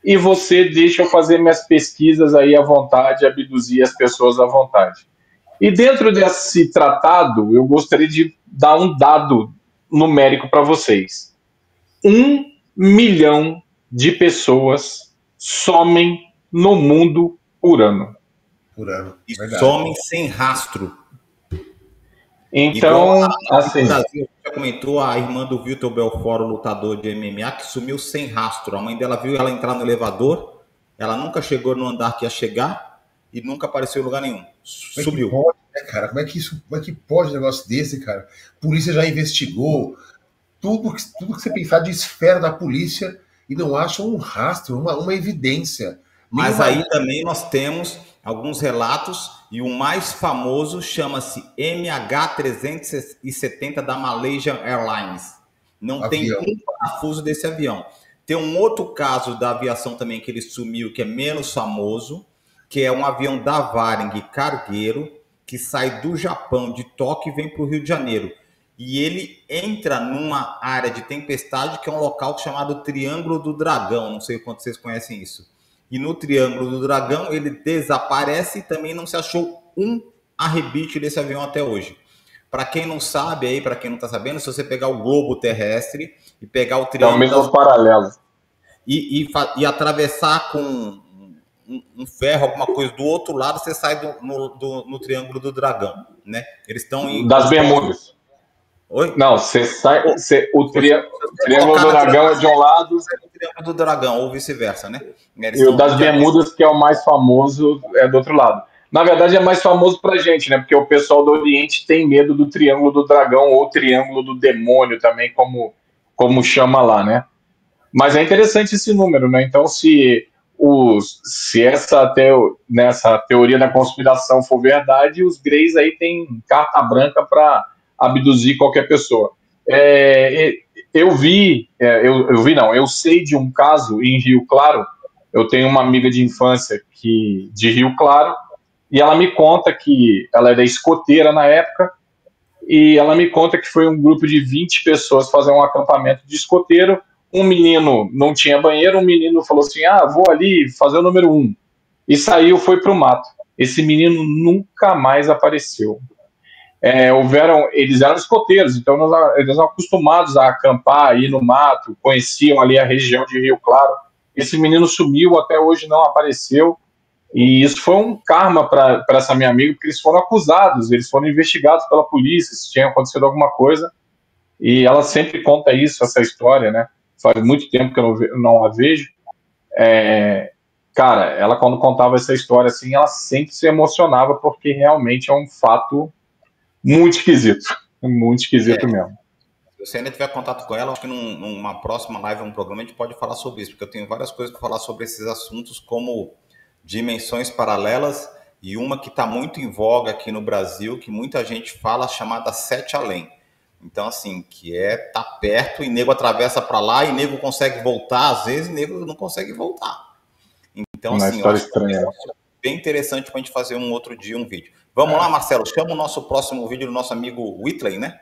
e você deixa eu fazer minhas pesquisas aí à vontade, abduzir as pessoas à vontade. E dentro desse tratado, eu gostaria de dar um dado numérico para vocês. 1 milhão de pessoas somem no mundo por ano. E somem sem rastro. Então, assim... No Brasil, já comentou a irmã do Vitor Belfort, lutador de MMA, que sumiu sem rastro. A mãe dela viu ela entrar no elevador, ela nunca chegou no andar que ia chegar e nunca apareceu em lugar nenhum. Sumiu. Como é que pode, né, cara? Como é que pode um negócio desse, cara? A polícia já investigou tudo que você pensar de esfera da polícia e não acha um rastro, uma evidência. Mas aí também nós temos alguns relatos e o mais famoso chama-se MH370 da Malaysia Airlines. Não tem um parafuso desse avião. Tem um outro caso da aviação também que ele sumiu, que é menos famoso, que é um avião da Varig cargueiro que sai do Japão, de Tóquio, e vem para o Rio de Janeiro. E ele entra numa área de tempestade que é um local chamado Triângulo do Dragão. Não sei o quanto vocês conhecem isso. E no Triângulo do Dragão ele desaparece e também não se achou um arrebite desse avião até hoje. Para quem não sabe, aí, para quem não está sabendo, se você pegar o globo terrestre e pegar o Triângulo... É o mesmo paralelo. E atravessar com um ferro, alguma coisa do outro lado, você sai no Triângulo do Dragão, né? Eles estão em... Das Bermudas. Oi? Não, você sai... o Triângulo do Dragão é de um lado... O Triângulo do Dragão, ou vice-versa, né? E o das Bermudas, que é o mais famoso, é do outro lado. Na verdade, é mais famoso pra gente, né? Porque o pessoal do Oriente tem medo do Triângulo do Dragão ou Triângulo do Demônio também, como chama lá, né? Mas é interessante esse número, né? Então, se se nessa teoria da conspiração for verdade, os Greys aí têm carta branca para abduzir qualquer pessoa. Eu sei de um caso em Rio Claro. Eu tenho uma amiga de infância de Rio Claro, e ela me conta que ela era escoteira na época, e ela me conta que foi um grupo de 20 pessoas fazer um acampamento de escoteiro. Um menino não tinha banheiro, um menino falou assim, vou ali fazer o número 1, e saiu, foi para o mato. Esse menino nunca mais apareceu. Eles eram escoteiros, então eles eram acostumados a acampar, ir no mato, conheciam ali a região de Rio Claro. Esse menino sumiu, até hoje não apareceu, e isso foi um karma para essa minha amiga, porque eles foram acusados, eles foram investigados pela polícia, se tinha acontecido alguma coisa, e ela sempre conta essa história, né? Faz muito tempo que eu não a vejo. Cara, ela quando contava essa história assim, ela sempre se emocionava, porque realmente é um fato muito esquisito mesmo. Se você ainda tiver contato com ela, acho que numa próxima live, um programa, a gente pode falar sobre isso, porque eu tenho várias coisas para falar sobre esses assuntos, como dimensões paralelas, e uma que está muito em voga aqui no Brasil, que muita gente fala, chamada Sete Além. Então, assim, tá perto, e nego atravessa para lá, e nego consegue voltar, às vezes, e nego não consegue voltar. Então, assim, eu acho que é bem interessante para a gente fazer um outro dia um vídeo. Vamos lá, Marcelo, chama o nosso próximo vídeo do nosso amigo Whitley, né?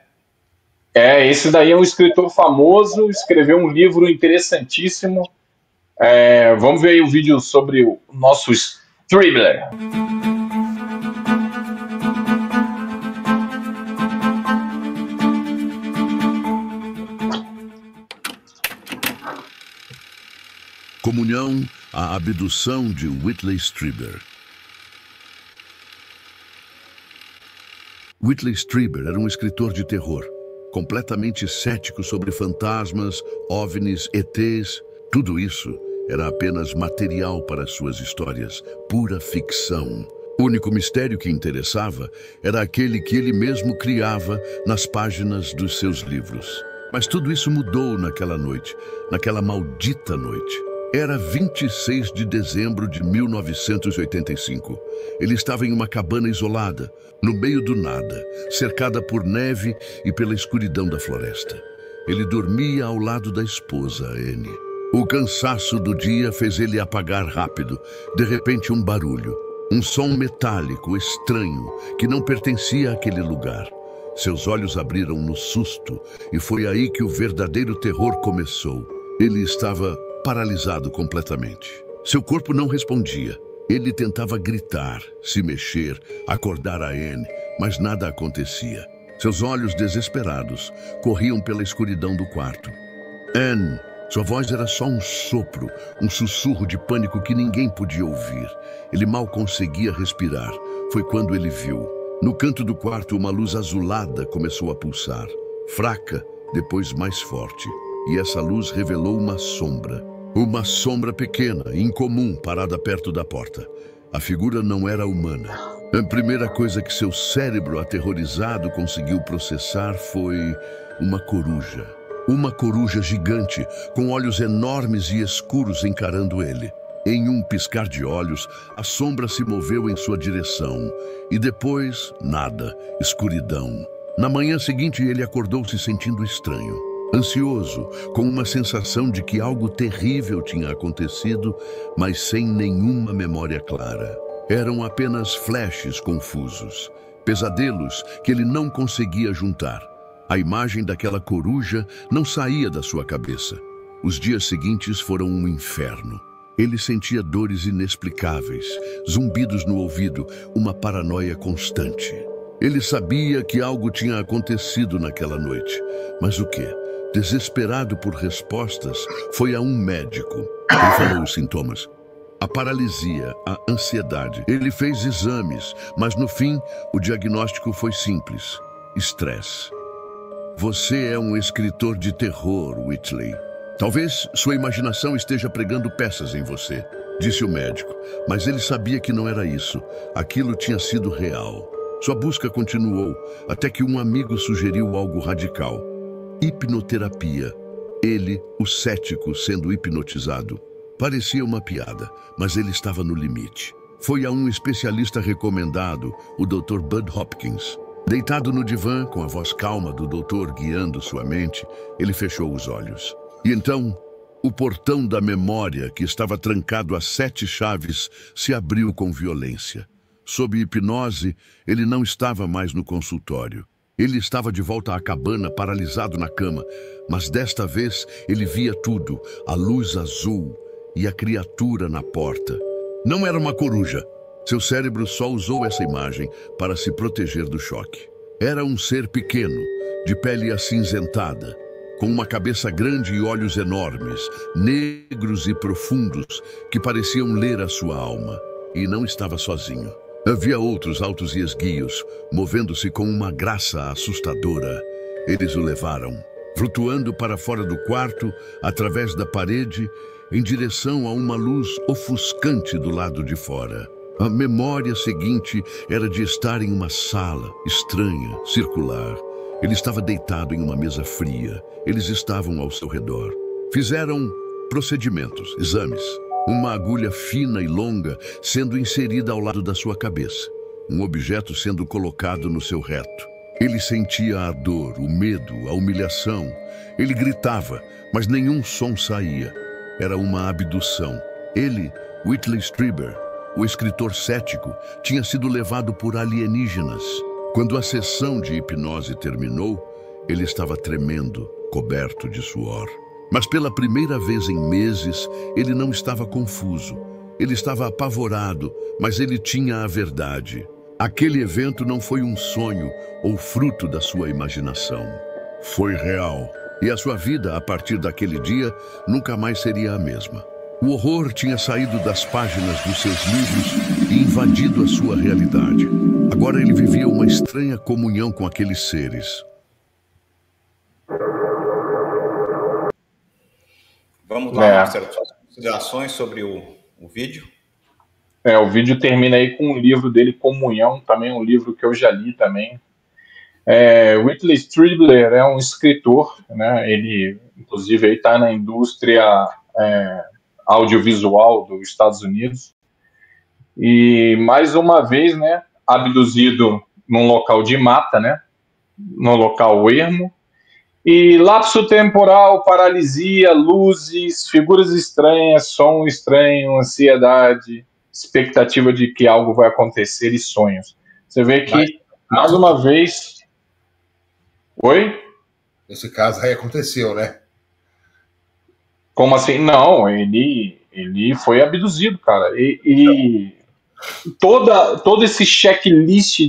Esse daí é um escritor famoso, escreveu um livro interessantíssimo. Vamos ver aí o vídeo sobre o nosso Stribbler. Comunhão, a abdução de Whitley Strieber. Whitley Strieber era um escritor de terror, completamente cético sobre fantasmas, OVNIs, ETs. Tudo isso era apenas material para suas histórias, pura ficção. O único mistério que interessava era aquele que ele mesmo criava nas páginas dos seus livros. Mas tudo isso mudou naquela noite, naquela maldita noite. Era 26 de dezembro de 1985. Ele estava em uma cabana isolada, no meio do nada, cercada por neve e pela escuridão da floresta. Ele dormia ao lado da esposa, Anne. O cansaço do dia fez ele apagar rápido. De repente, um barulho. Um som metálico, estranho, que não pertencia àquele lugar. Seus olhos abriram no susto, e foi aí que o verdadeiro terror começou. Ele estava paralisado completamente. Seu corpo não respondia. Ele tentava gritar, se mexer, acordar a Anne, mas nada acontecia. Seus olhos desesperados corriam pela escuridão do quarto. Anne, sua voz era só um sopro, um sussurro de pânico que ninguém podia ouvir. Ele mal conseguia respirar. Foi quando ele viu. No canto do quarto, uma luz azulada começou a pulsar. Fraca, depois mais forte. E essa luz revelou uma sombra. Uma sombra pequena, incomum, parada perto da porta. A figura não era humana. A primeira coisa que seu cérebro aterrorizado conseguiu processar foi uma coruja. Uma coruja gigante, com olhos enormes e escuros encarando ele. Em um piscar de olhos, a sombra se moveu em sua direção. E depois, nada, escuridão. Na manhã seguinte, ele acordou se sentindo estranho. Ansioso, com uma sensação de que algo terrível tinha acontecido, mas sem nenhuma memória clara. Eram apenas flashes confusos, pesadelos que ele não conseguia juntar. A imagem daquela coruja não saía da sua cabeça. Os dias seguintes foram um inferno. Ele sentia dores inexplicáveis, zumbidos no ouvido, uma paranoia constante. Ele sabia que algo tinha acontecido naquela noite, mas o quê? Desesperado por respostas, foi a um médico. Ele falou os sintomas: a paralisia, a ansiedade. Ele fez exames, mas no fim, o diagnóstico foi simples: estresse. Você é um escritor de terror, Whitley. Talvez sua imaginação esteja pregando peças em você, disse o médico, mas ele sabia que não era isso. Aquilo tinha sido real. Sua busca continuou, até que um amigo sugeriu algo radical: hipnoterapia. Ele, o cético, sendo hipnotizado. Parecia uma piada, mas ele estava no limite. Foi a um especialista recomendado, o Dr. Bud Hopkins. Deitado no divã, com a voz calma do doutor guiando sua mente, ele fechou os olhos. E então, o portão da memória, que estava trancado a 7 chaves, se abriu com violência. Sob hipnose, ele não estava mais no consultório. Ele estava de volta à cabana, paralisado na cama, mas desta vez ele via tudo, a luz azul e a criatura na porta. Não era uma coruja. Seu cérebro só usou essa imagem para se proteger do choque. Era um ser pequeno, de pele acinzentada, com uma cabeça grande e olhos enormes, negros e profundos, que pareciam ler a sua alma. E não estava sozinho. Havia outros altos e esguios, movendo-se com uma graça assustadora. Eles o levaram, flutuando para fora do quarto, através da parede, em direção a uma luz ofuscante do lado de fora. A memória seguinte era de estar em uma sala estranha, circular. Ele estava deitado em uma mesa fria. Eles estavam ao seu redor. Fizeram procedimentos, exames. Uma agulha fina e longa sendo inserida ao lado da sua cabeça. Um objeto sendo colocado no seu reto. Ele sentia a dor, o medo, a humilhação. Ele gritava, mas nenhum som saía. Era uma abdução. Ele, Whitley Strieber, o escritor cético, tinha sido levado por alienígenas. Quando a sessão de hipnose terminou, ele estava tremendo, coberto de suor. Mas pela primeira vez em meses, ele não estava confuso. Ele estava apavorado, mas ele tinha a verdade. Aquele evento não foi um sonho ou fruto da sua imaginação. Foi real. E a sua vida, a partir daquele dia, nunca mais seria a mesma. O horror tinha saído das páginas dos seus livros e invadido a sua realidade. Agora ele vivia uma estranha comunhão com aqueles seres. Vamos lá, Marcelo, suas considerações sobre o vídeo? O vídeo termina aí com um livro dele, Comunhão, também um livro que eu já li também. Whitley Strieber é um escritor, né? Ele, inclusive, está na indústria audiovisual dos Estados Unidos. E, mais uma vez, né, abduzido num local de mata, né? Num local ermo. E lapso temporal, paralisia, luzes, figuras estranhas, som estranho, ansiedade, expectativa de que algo vai acontecer e sonhos. Você vê que, mais uma vez... Oi? Esse caso aí aconteceu, né? Como assim? Não, ele foi abduzido, cara. E todo esse checklist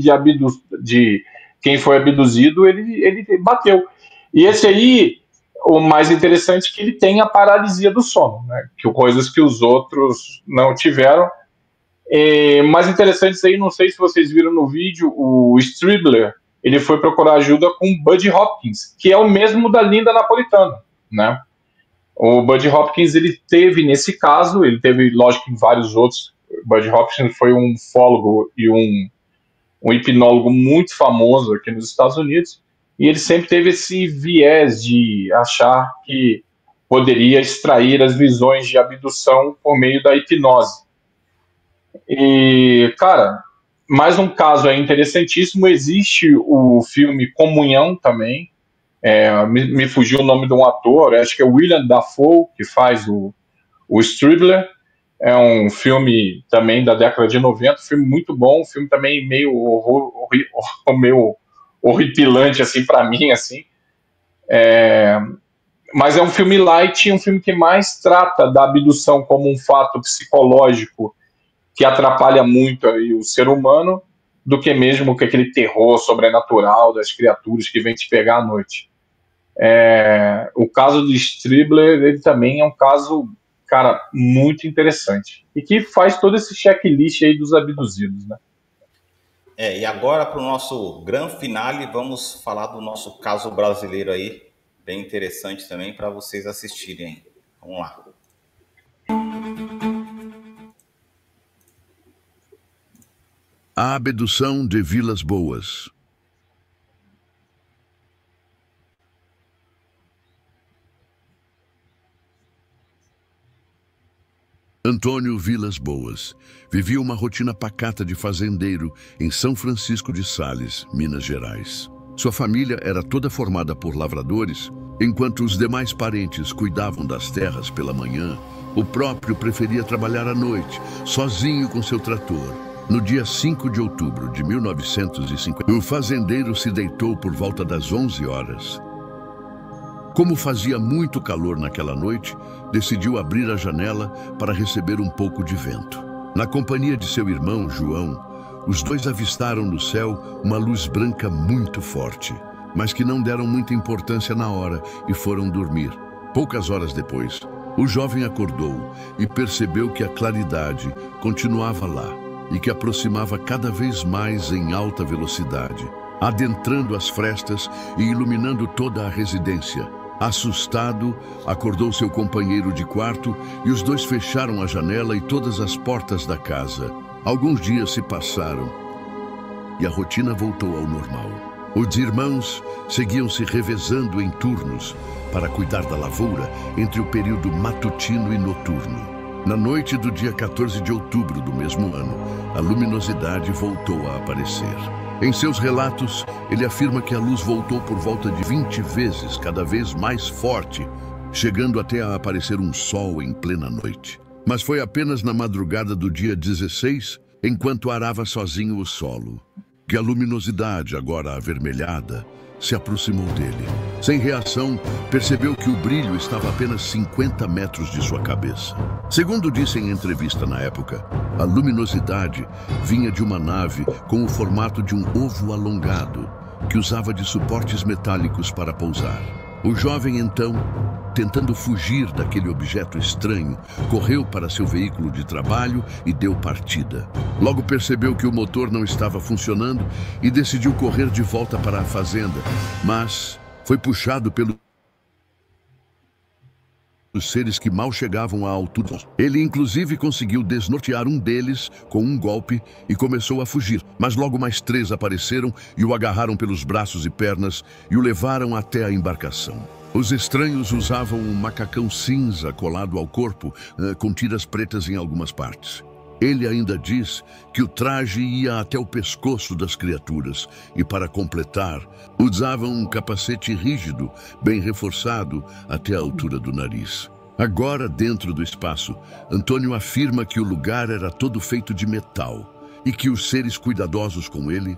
de quem foi abduzido, ele bateu. E esse aí, o mais interessante é que ele tem a paralisia do sono, né? Que coisas que os outros não tiveram. Mais interessante isso aí, não sei se vocês viram no vídeo, o Stribler, ele foi procurar ajuda com o Bud Hopkins, que é o mesmo da Linda Napolitano, né? O Bud Hopkins, ele teve nesse caso, ele teve, lógico, em vários outros. O Bud Hopkins foi um ufólogo e um hipnólogo muito famoso aqui nos Estados Unidos, e ele sempre teve esse viés de achar que poderia extrair as visões de abdução por meio da hipnose. E, cara, mais um caso aí interessantíssimo, existe o filme Comunhão também, me fugiu o nome de um ator, acho que é William Dafoe, que faz o Stribler. É um filme também da década de 90, um filme muito bom, um filme também meio meio horripilante, assim, para mim, assim. Mas é um filme light, um filme que mais trata da abdução como um fato psicológico que atrapalha muito aí o ser humano, do que mesmo que aquele terror sobrenatural das criaturas que vêm te pegar à noite. O caso do Stribler, ele também é um caso, cara, muito interessante. E que faz todo esse checklist aí dos abduzidos, né? E agora, para o nosso grande finale, vamos falar do nosso caso brasileiro aí, bem interessante também para vocês assistirem. Vamos lá. A abdução de Vilas Boas. Antônio Vilas Boas vivia uma rotina pacata de fazendeiro em São Francisco de Sales, Minas Gerais. Sua família era toda formada por lavradores, enquanto os demais parentes cuidavam das terras pela manhã. O próprio preferia trabalhar à noite, sozinho com seu trator. No dia 5 de outubro de 1950, o fazendeiro se deitou por volta das 11 horas. Como fazia muito calor naquela noite, decidiu abrir a janela para receber um pouco de vento. Na companhia de seu irmão, João, os dois avistaram no céu uma luz branca muito forte, mas que não deram muita importância na hora e foram dormir. Poucas horas depois, o jovem acordou e percebeu que a claridade continuava lá e que aproximava cada vez mais em alta velocidade, adentrando as frestas e iluminando toda a residência. Assustado, acordou seu companheiro de quarto e os dois fecharam a janela e todas as portas da casa. Alguns dias se passaram e a rotina voltou ao normal. Os irmãos seguiam se revezando em turnos para cuidar da lavoura entre o período matutino e noturno. Na noite do dia 14 de outubro do mesmo ano, a luminosidade voltou a aparecer. Em seus relatos, ele afirma que a luz voltou por volta de 20 vezes, cada vez mais forte, chegando até a aparecer um sol em plena noite. Mas foi apenas na madrugada do dia 16, enquanto arava sozinho o solo, que a luminosidade, agora avermelhada, se aproximou dele. Sem reação, percebeu que o brilho estava a apenas 50 metros de sua cabeça. Segundo disse em entrevista na época, a luminosidade vinha de uma nave com o formato de um ovo alongado, que usava de suportes metálicos para pousar. O jovem, então, tentando fugir daquele objeto estranho, correu para seu veículo de trabalho e deu partida. Logo percebeu que o motor não estava funcionando e decidiu correr de volta para a fazenda, mas foi puxado pelos seres que mal chegavam à altura. Ele inclusive conseguiu desnortear um deles com um golpe e começou a fugir, mas logo mais 3 apareceram e o agarraram pelos braços e pernas e o levaram até a embarcação. Os estranhos usavam um macacão cinza colado ao corpo, com tiras pretas em algumas partes. Ele ainda diz que o traje ia até o pescoço das criaturas e, para completar, usavam um capacete rígido, bem reforçado até a altura do nariz. Agora, dentro do espaço, Antônio afirma que o lugar era todo feito de metal e que os seres cuidadosos com ele,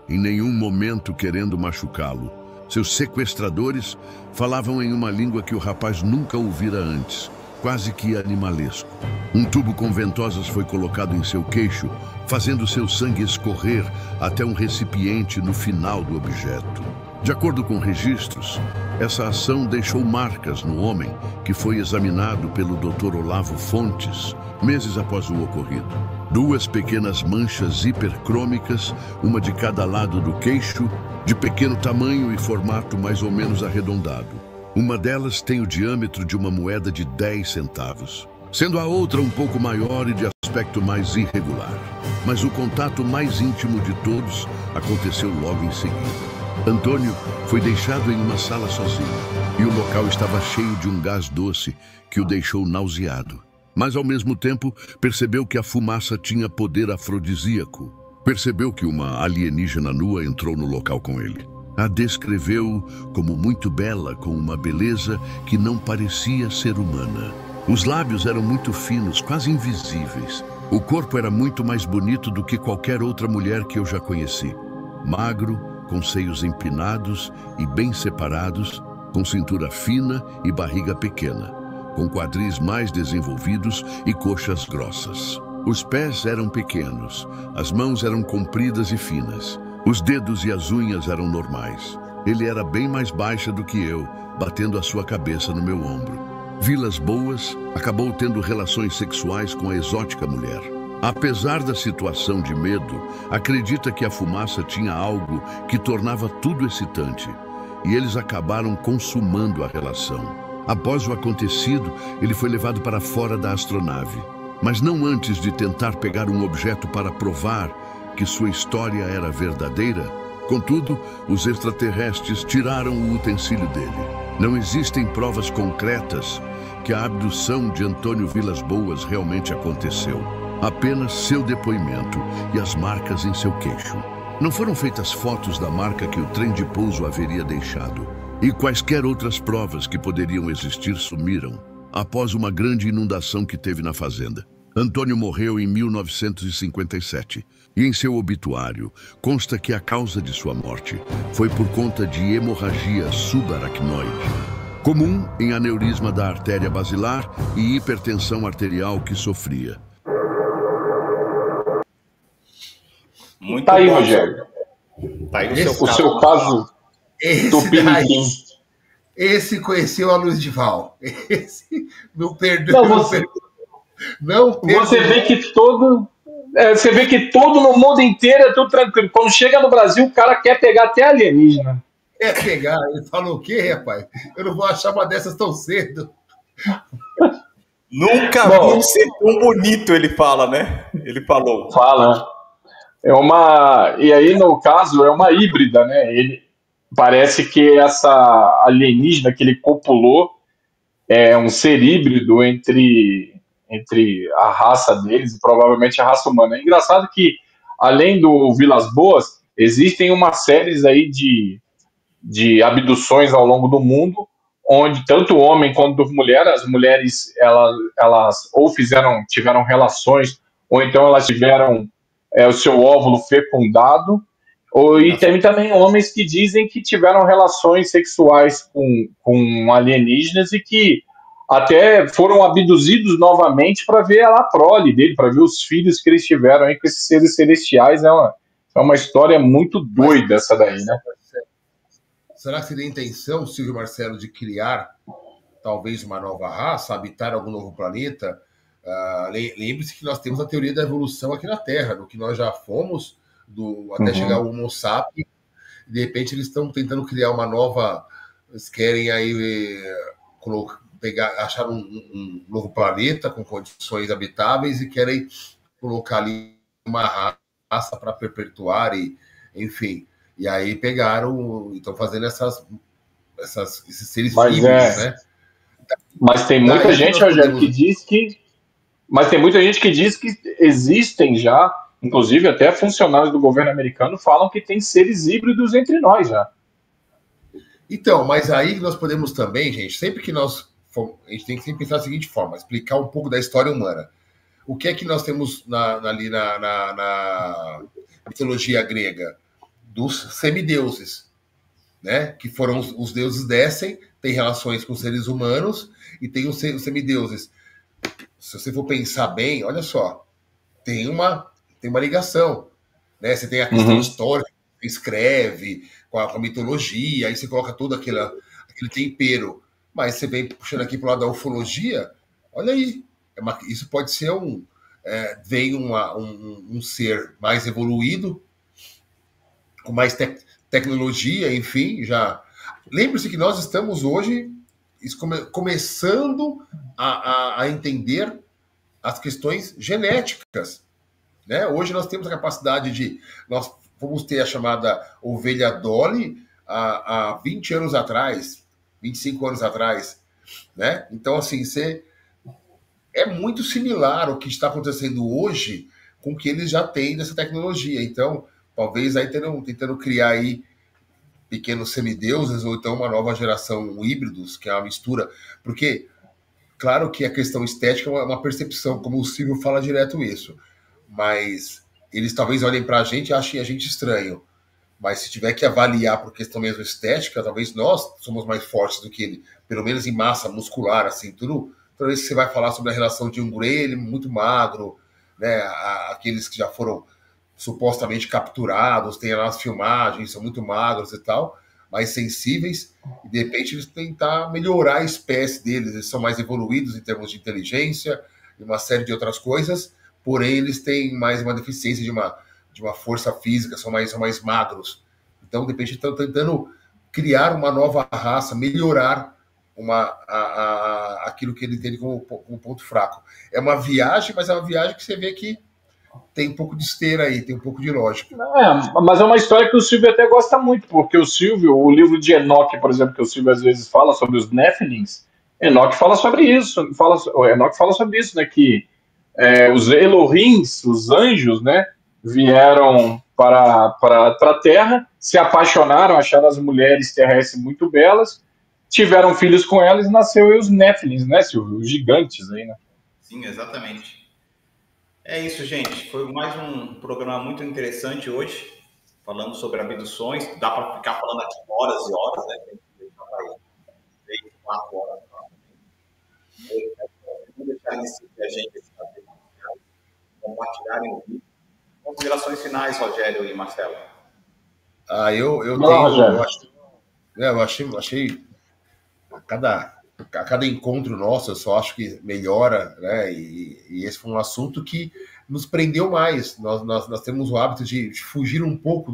em nenhum momento querendo machucá-lo, seus sequestradores falavam em uma língua que o rapaz nunca ouvira antes, quase que animalesco. Um tubo com ventosas foi colocado em seu queixo, fazendo seu sangue escorrer até um recipiente no final do objeto. De acordo com registros, essa ação deixou marcas no homem, que foi examinado pelo Dr. Olavo Fontes, meses após o ocorrido. 2 pequenas manchas hipercrômicas, uma de cada lado do queixo, de pequeno tamanho e formato mais ou menos arredondado. Uma delas tem o diâmetro de uma moeda de 10 centavos, sendo a outra um pouco maior e de aspecto mais irregular. Mas o contato mais íntimo de todos aconteceu logo em seguida. Antônio foi deixado em uma sala sozinho, e o local estava cheio de um gás doce que o deixou nauseado. Mas ao mesmo tempo percebeu que a fumaça tinha poder afrodisíaco. Percebeu que uma alienígena nua entrou no local com ele. A descreveu como muito bela, com uma beleza que não parecia ser humana. Os lábios eram muito finos, quase invisíveis. O corpo era muito mais bonito do que qualquer outra mulher que eu já conheci. Magro, com seios empinados e bem separados, com cintura fina e barriga pequena, com quadris mais desenvolvidos e coxas grossas. Os pés eram pequenos, as mãos eram compridas e finas. Os dedos e as unhas eram normais. Ele era bem mais baixa do que eu, batendo a sua cabeça no meu ombro. Vilas Boas acabou tendo relações sexuais com a exótica mulher. Apesar da situação de medo, acredita que a fumaça tinha algo que tornava tudo excitante, e eles acabaram consumando a relação. Após o acontecido, ele foi levado para fora da astronave, mas não antes de tentar pegar um objeto para provar que sua história era verdadeira. Contudo, os extraterrestres tiraram o utensílio dele. Não existem provas concretas que a abdução de Antônio Vilas Boas realmente aconteceu. Apenas seu depoimento e as marcas em seu queixo. Não foram feitas fotos da marca que o trem de pouso haveria deixado. E quaisquer outras provas que poderiam existir sumiram após uma grande inundação que teve na fazenda. Antônio morreu em 1957 e em seu obituário consta que a causa de sua morte foi por conta de hemorragia subaracnoide, comum em aneurisma da artéria basilar e hipertensão arterial que sofria. Muito Tá aí, bom. Rogério. Tá aí O seu caso do Esse daí, Piniquim. esse conheceu a Luz de Val. Esse, não Não, perdoa. você, Não perdoa. você vê que todo. Você vê que todo no mundo inteiro é tudo tranquilo. Quando chega no Brasil, o cara quer pegar até alienígena. Quer pegar? Ele falou o quê, rapaz? Eu não vou achar uma dessas tão cedo. Nunca Bom. vi um ser tão bonito, ele fala, né? Ele falou. Fala. E aí, no caso, é uma híbrida, né? Ele parece que essa alienígena que ele copulou é um ser híbrido entre a raça deles e provavelmente a raça humana. É engraçado que, além do Vilas Boas, existem uma série aí de abduções ao longo do mundo, onde tanto homem quanto mulher, as mulheres elas ou tiveram relações, ou então elas tiveram o seu óvulo fecundado, e tem também homens que dizem que tiveram relações sexuais com alienígenas e que até foram abduzidos novamente para ver a prole dele, para ver os filhos que eles tiveram aí com esses seres celestiais. É uma história muito doida essa daí, né? Será que seria a intenção, Silvio Marcelo, de criar talvez uma nova raça, habitar algum novo planeta? Lembre-se que nós temos a teoria da evolução aqui na Terra, do que nós já fomos, até chegar ao Homo sapiens. De repente eles estão tentando criar uma nova. Eles querem aí achar um novo planeta com condições habitáveis e querem colocar ali uma raça para perpetuar e, enfim. E aí pegaram, estão fazendo esses seres híbridos, né? Mas tem muita gente, Rogério, que diz que. Mas tem muita gente que diz que existem já, inclusive até funcionários do governo americano falam que tem seres híbridos entre nós já. Então, mas aí nós podemos também, gente, sempre que a gente tem que sempre pensar da seguinte forma, explicar um pouco da história humana. O que é que nós temos ali na mitologia grega? Dos semideuses, né? Que foram os deuses descem, têm relações com seres humanos e tem os semideuses. Se você for pensar bem, olha só, tem uma ligação, né? Você tem a questão histórica, você escreve com a mitologia, aí você coloca todo aquele tempero, mas você vem puxando aqui para o lado da ufologia, olha aí, isso pode ser vem um ser mais evoluído, com mais tecnologia, enfim, já. Lembre-se que nós estamos hoje começando a entender as questões genéticas, né? Hoje nós temos a capacidade nós vamos ter a chamada ovelha Dolly há 20 anos atrás, 25 anos atrás, né? Então, assim, é muito similar o que está acontecendo hoje com o que eles já têm dessa tecnologia. Então, talvez aí tentando criar aí pequenos semideuses ou então uma nova geração híbridos, que é uma mistura. Porque, claro que a questão estética é uma percepção, como o Silvio fala direto isso. Mas eles talvez olhem para a gente e achem a gente estranho. Mas se tiver que avaliar por questão mesmo estética, talvez nós somos mais fortes do que ele. Pelo menos em massa muscular, assim, tudo. Toda vez que você vai falar sobre a relação de um Grey, ele é muito magro, né? Aqueles que já foram supostamente capturados, tem lá as filmagens, são muito magros e tal, mais sensíveis, e de repente eles tentar melhorar a espécie deles, eles são mais evoluídos em termos de inteligência e uma série de outras coisas, porém eles têm mais uma deficiência de uma força física, são mais magros. Então, de repente, estão tentando criar uma nova raça, melhorar aquilo que ele tem como ponto fraco. É uma viagem, mas é uma viagem que você vê que tem um pouco de esteira aí, tem um pouco de lógica. Mas é uma história que o Silvio até gosta muito, porque o livro de Enoque, por exemplo, que o Silvio às vezes fala sobre os Nephilims, Enoque fala sobre isso, o Enoque fala sobre isso, né, que os Elohims, os anjos, né, vieram para a Terra, se apaixonaram, acharam as mulheres terrestres muito belas, tiveram filhos com elas e nasceu aí os Néfilins, né, Silvio? Os gigantes aí, né? Sim, exatamente. É isso, gente. Foi mais um programa muito interessante hoje, falando sobre abduções. Dá para ficar falando aqui horas e horas, né? 3, 4 horas. Não deixar de seguir a gente, compartilharem o vídeo. Considerações finais, Rogério e Marcelo. Eu achei a cada encontro nosso, eu só acho que melhora, né? E esse foi um assunto que nos prendeu mais. Nós temos o hábito de fugir um pouco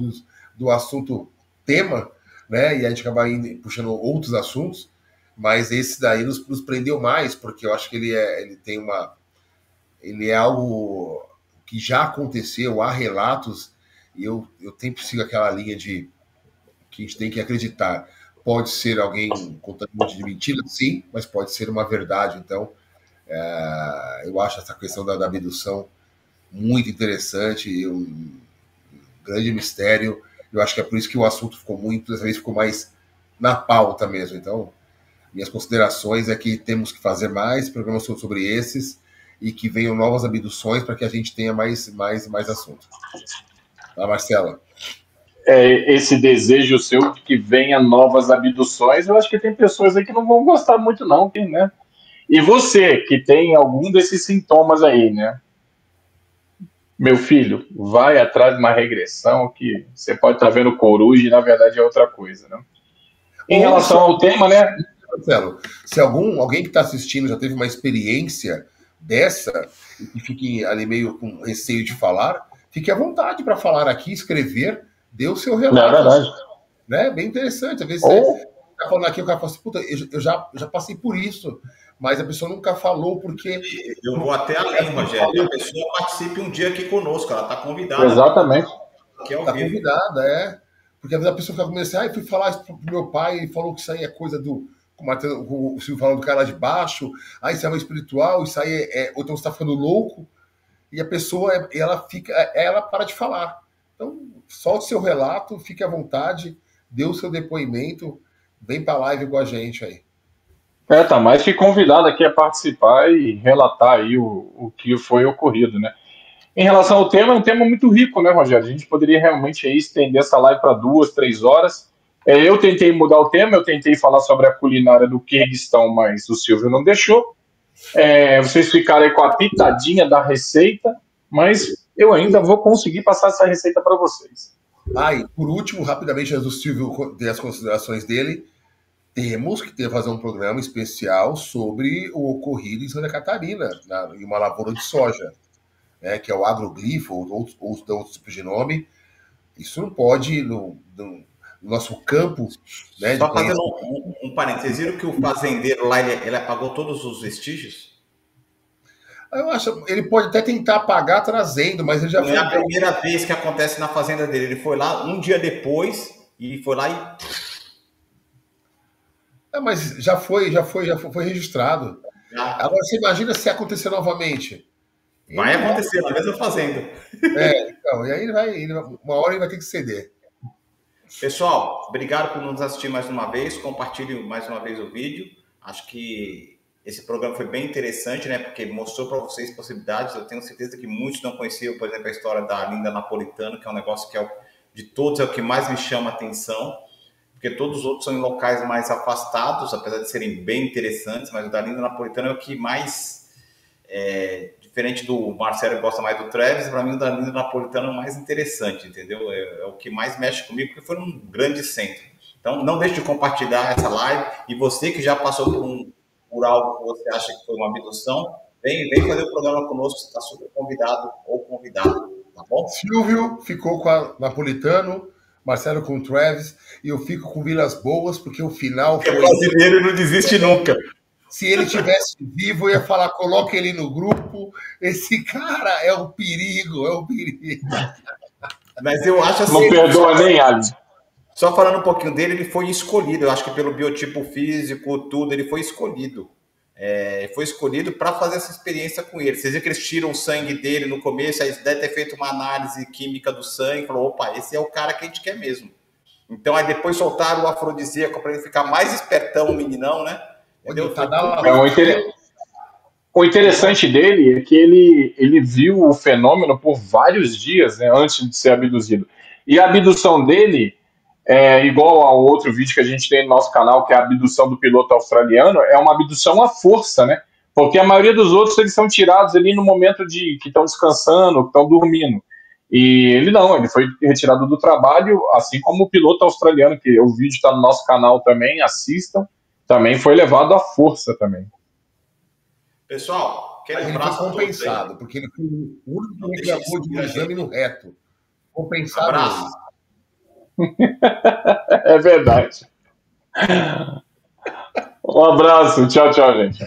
do assunto tema, né? E a gente acaba puxando outros assuntos, mas esse daí nos prendeu mais, porque eu acho que ele é algo que já aconteceu, há relatos, e eu sempre sigo aquela linha de que a gente tem que acreditar. Pode ser alguém contando um monte de mentira, sim, mas pode ser uma verdade. Então, eu acho essa questão da abdução muito interessante, um grande mistério. Eu acho que é por isso que o assunto dessa vez ficou mais na pauta mesmo. Então, minhas considerações é que temos que fazer mais programas sobre esses e que venham novas abduções para que a gente tenha mais assuntos. Tá, Marcela? Esse desejo seu de que venha novas abduções, eu acho que tem pessoas aí que não vão gostar muito não, né? E você, que tem algum desses sintomas aí, né? Meu filho, vai atrás de uma regressão que você pode estar vendo coruja e na verdade é outra coisa, né? Em relação ao tema, né? Marcelo, se alguém que está assistindo já teve uma experiência dessa e que fique ali meio com receio de falar, fique à vontade para falar aqui, escrever, dê o seu relato. É verdade. Né? Bem interessante. Às vezes você está falando aqui, o cara fala assim, puta, eu já passei por isso, mas a pessoa nunca falou porque... Eu vou até além, Rogério. A pessoa participe um dia aqui conosco, ela está convidada. Exatamente. Está convidada, Porque às vezes a pessoa fica começando, eu fui falar isso pro meu pai, ele falou que isso aí é coisa do... Como o Silvio falou do cara lá de baixo, isso é uma espiritual, isso aí ou então você está ficando louco, e a pessoa, ela para de falar. Então, solte seu relato, fique à vontade, dê o seu depoimento, vem para a live com a gente aí. Tá mais que convidado aqui a participar e relatar aí o que foi ocorrido, né? Em relação ao tema, é um tema muito rico, né, Rogério? A gente poderia realmente aí estender essa live para 2, 3 horas. Eu tentei mudar o tema, eu tentei falar sobre a culinária do Quirguistão, mas o Silvio não deixou. Vocês ficaram aí com a pitadinha da receita, mas eu ainda vou conseguir passar essa receita para vocês. E por último, rapidamente, antes do Silvio ter as considerações dele, temos que fazer um programa especial sobre o ocorrido em Santa Catarina, em uma lavoura de soja, né, que é o agroglifo, ou outros tipos de nome. Isso não pode, no nosso campo... Né, só fazendo um parênteses, vocês viram que o fazendeiro lá, ele apagou todos os vestígios? Eu acho, ele pode até tentar apagar trazendo, mas ele já foi... É a primeira vez que acontece na fazenda dele. Ele foi lá um dia depois, e foi lá e... mas já foi registrado. Agora, você imagina se acontecer novamente. Vai acontecer na mesma fazenda. Então, e aí uma hora ele vai ter que ceder. Pessoal, obrigado por nos assistir mais uma vez. Compartilhe mais uma vez o vídeo. Acho que esse programa foi bem interessante, né? Porque mostrou para vocês possibilidades. Eu tenho certeza que muitos não conheciam, por exemplo, a história da Linda Napolitano, que é um negócio que de todos é o que mais me chama a atenção. Porque todos os outros são em locais mais afastados, apesar de serem bem interessantes, mas o da Linda Napolitano é o que mais... diferente do Marcelo, que gosta mais do Travis, para mim o da Linda Napolitano é o mais interessante, entendeu? É o que mais mexe comigo, porque foi um grande centro. Então, não deixe de compartilhar essa live. E você que já passou por algo que você acha que foi uma abdução, vem fazer o programa conosco, você está super convidado ou convidado, tá bom? Silvio ficou com a Napolitano, Marcelo com o Travis, e eu fico com Vilas Boas, porque o final foi... O brasileiro não desiste nunca. Se ele tivesse vivo, eu ia falar, coloque ele no grupo. Esse cara é um perigo, Mas eu acho assim... Não perdoa nem, Ali. Só falando um pouquinho dele, ele foi escolhido, eu acho que pelo biotipo físico, tudo, ele foi escolhido. Foi escolhido para fazer essa experiência com ele. Vocês viram que eles tiram o sangue dele no começo, aí deve ter feito uma análise química do sangue, falou, opa, esse é o cara que a gente quer mesmo. Então, aí depois soltaram o afrodisíaco para ele ficar mais espertão, o meninão, né? Entendeu? O interessante dele é que ele viu o fenômeno por vários dias, né, antes de ser abduzido. E a abdução dele, igual ao outro vídeo que a gente tem no nosso canal, que é a abdução do piloto australiano, é uma abdução à força, né? Porque a maioria dos outros, eles são tirados ali no momento que estão descansando, que estão dormindo. E ele não, ele foi retirado do trabalho, assim como o piloto australiano, que o vídeo está no nosso canal também, assistam, também foi levado à força também. Pessoal, ele foi compensado, porque ele foi o único que reclamou de um exame no reto. Compensado. Abraço. É verdade. Um abraço. Tchau, tchau, gente.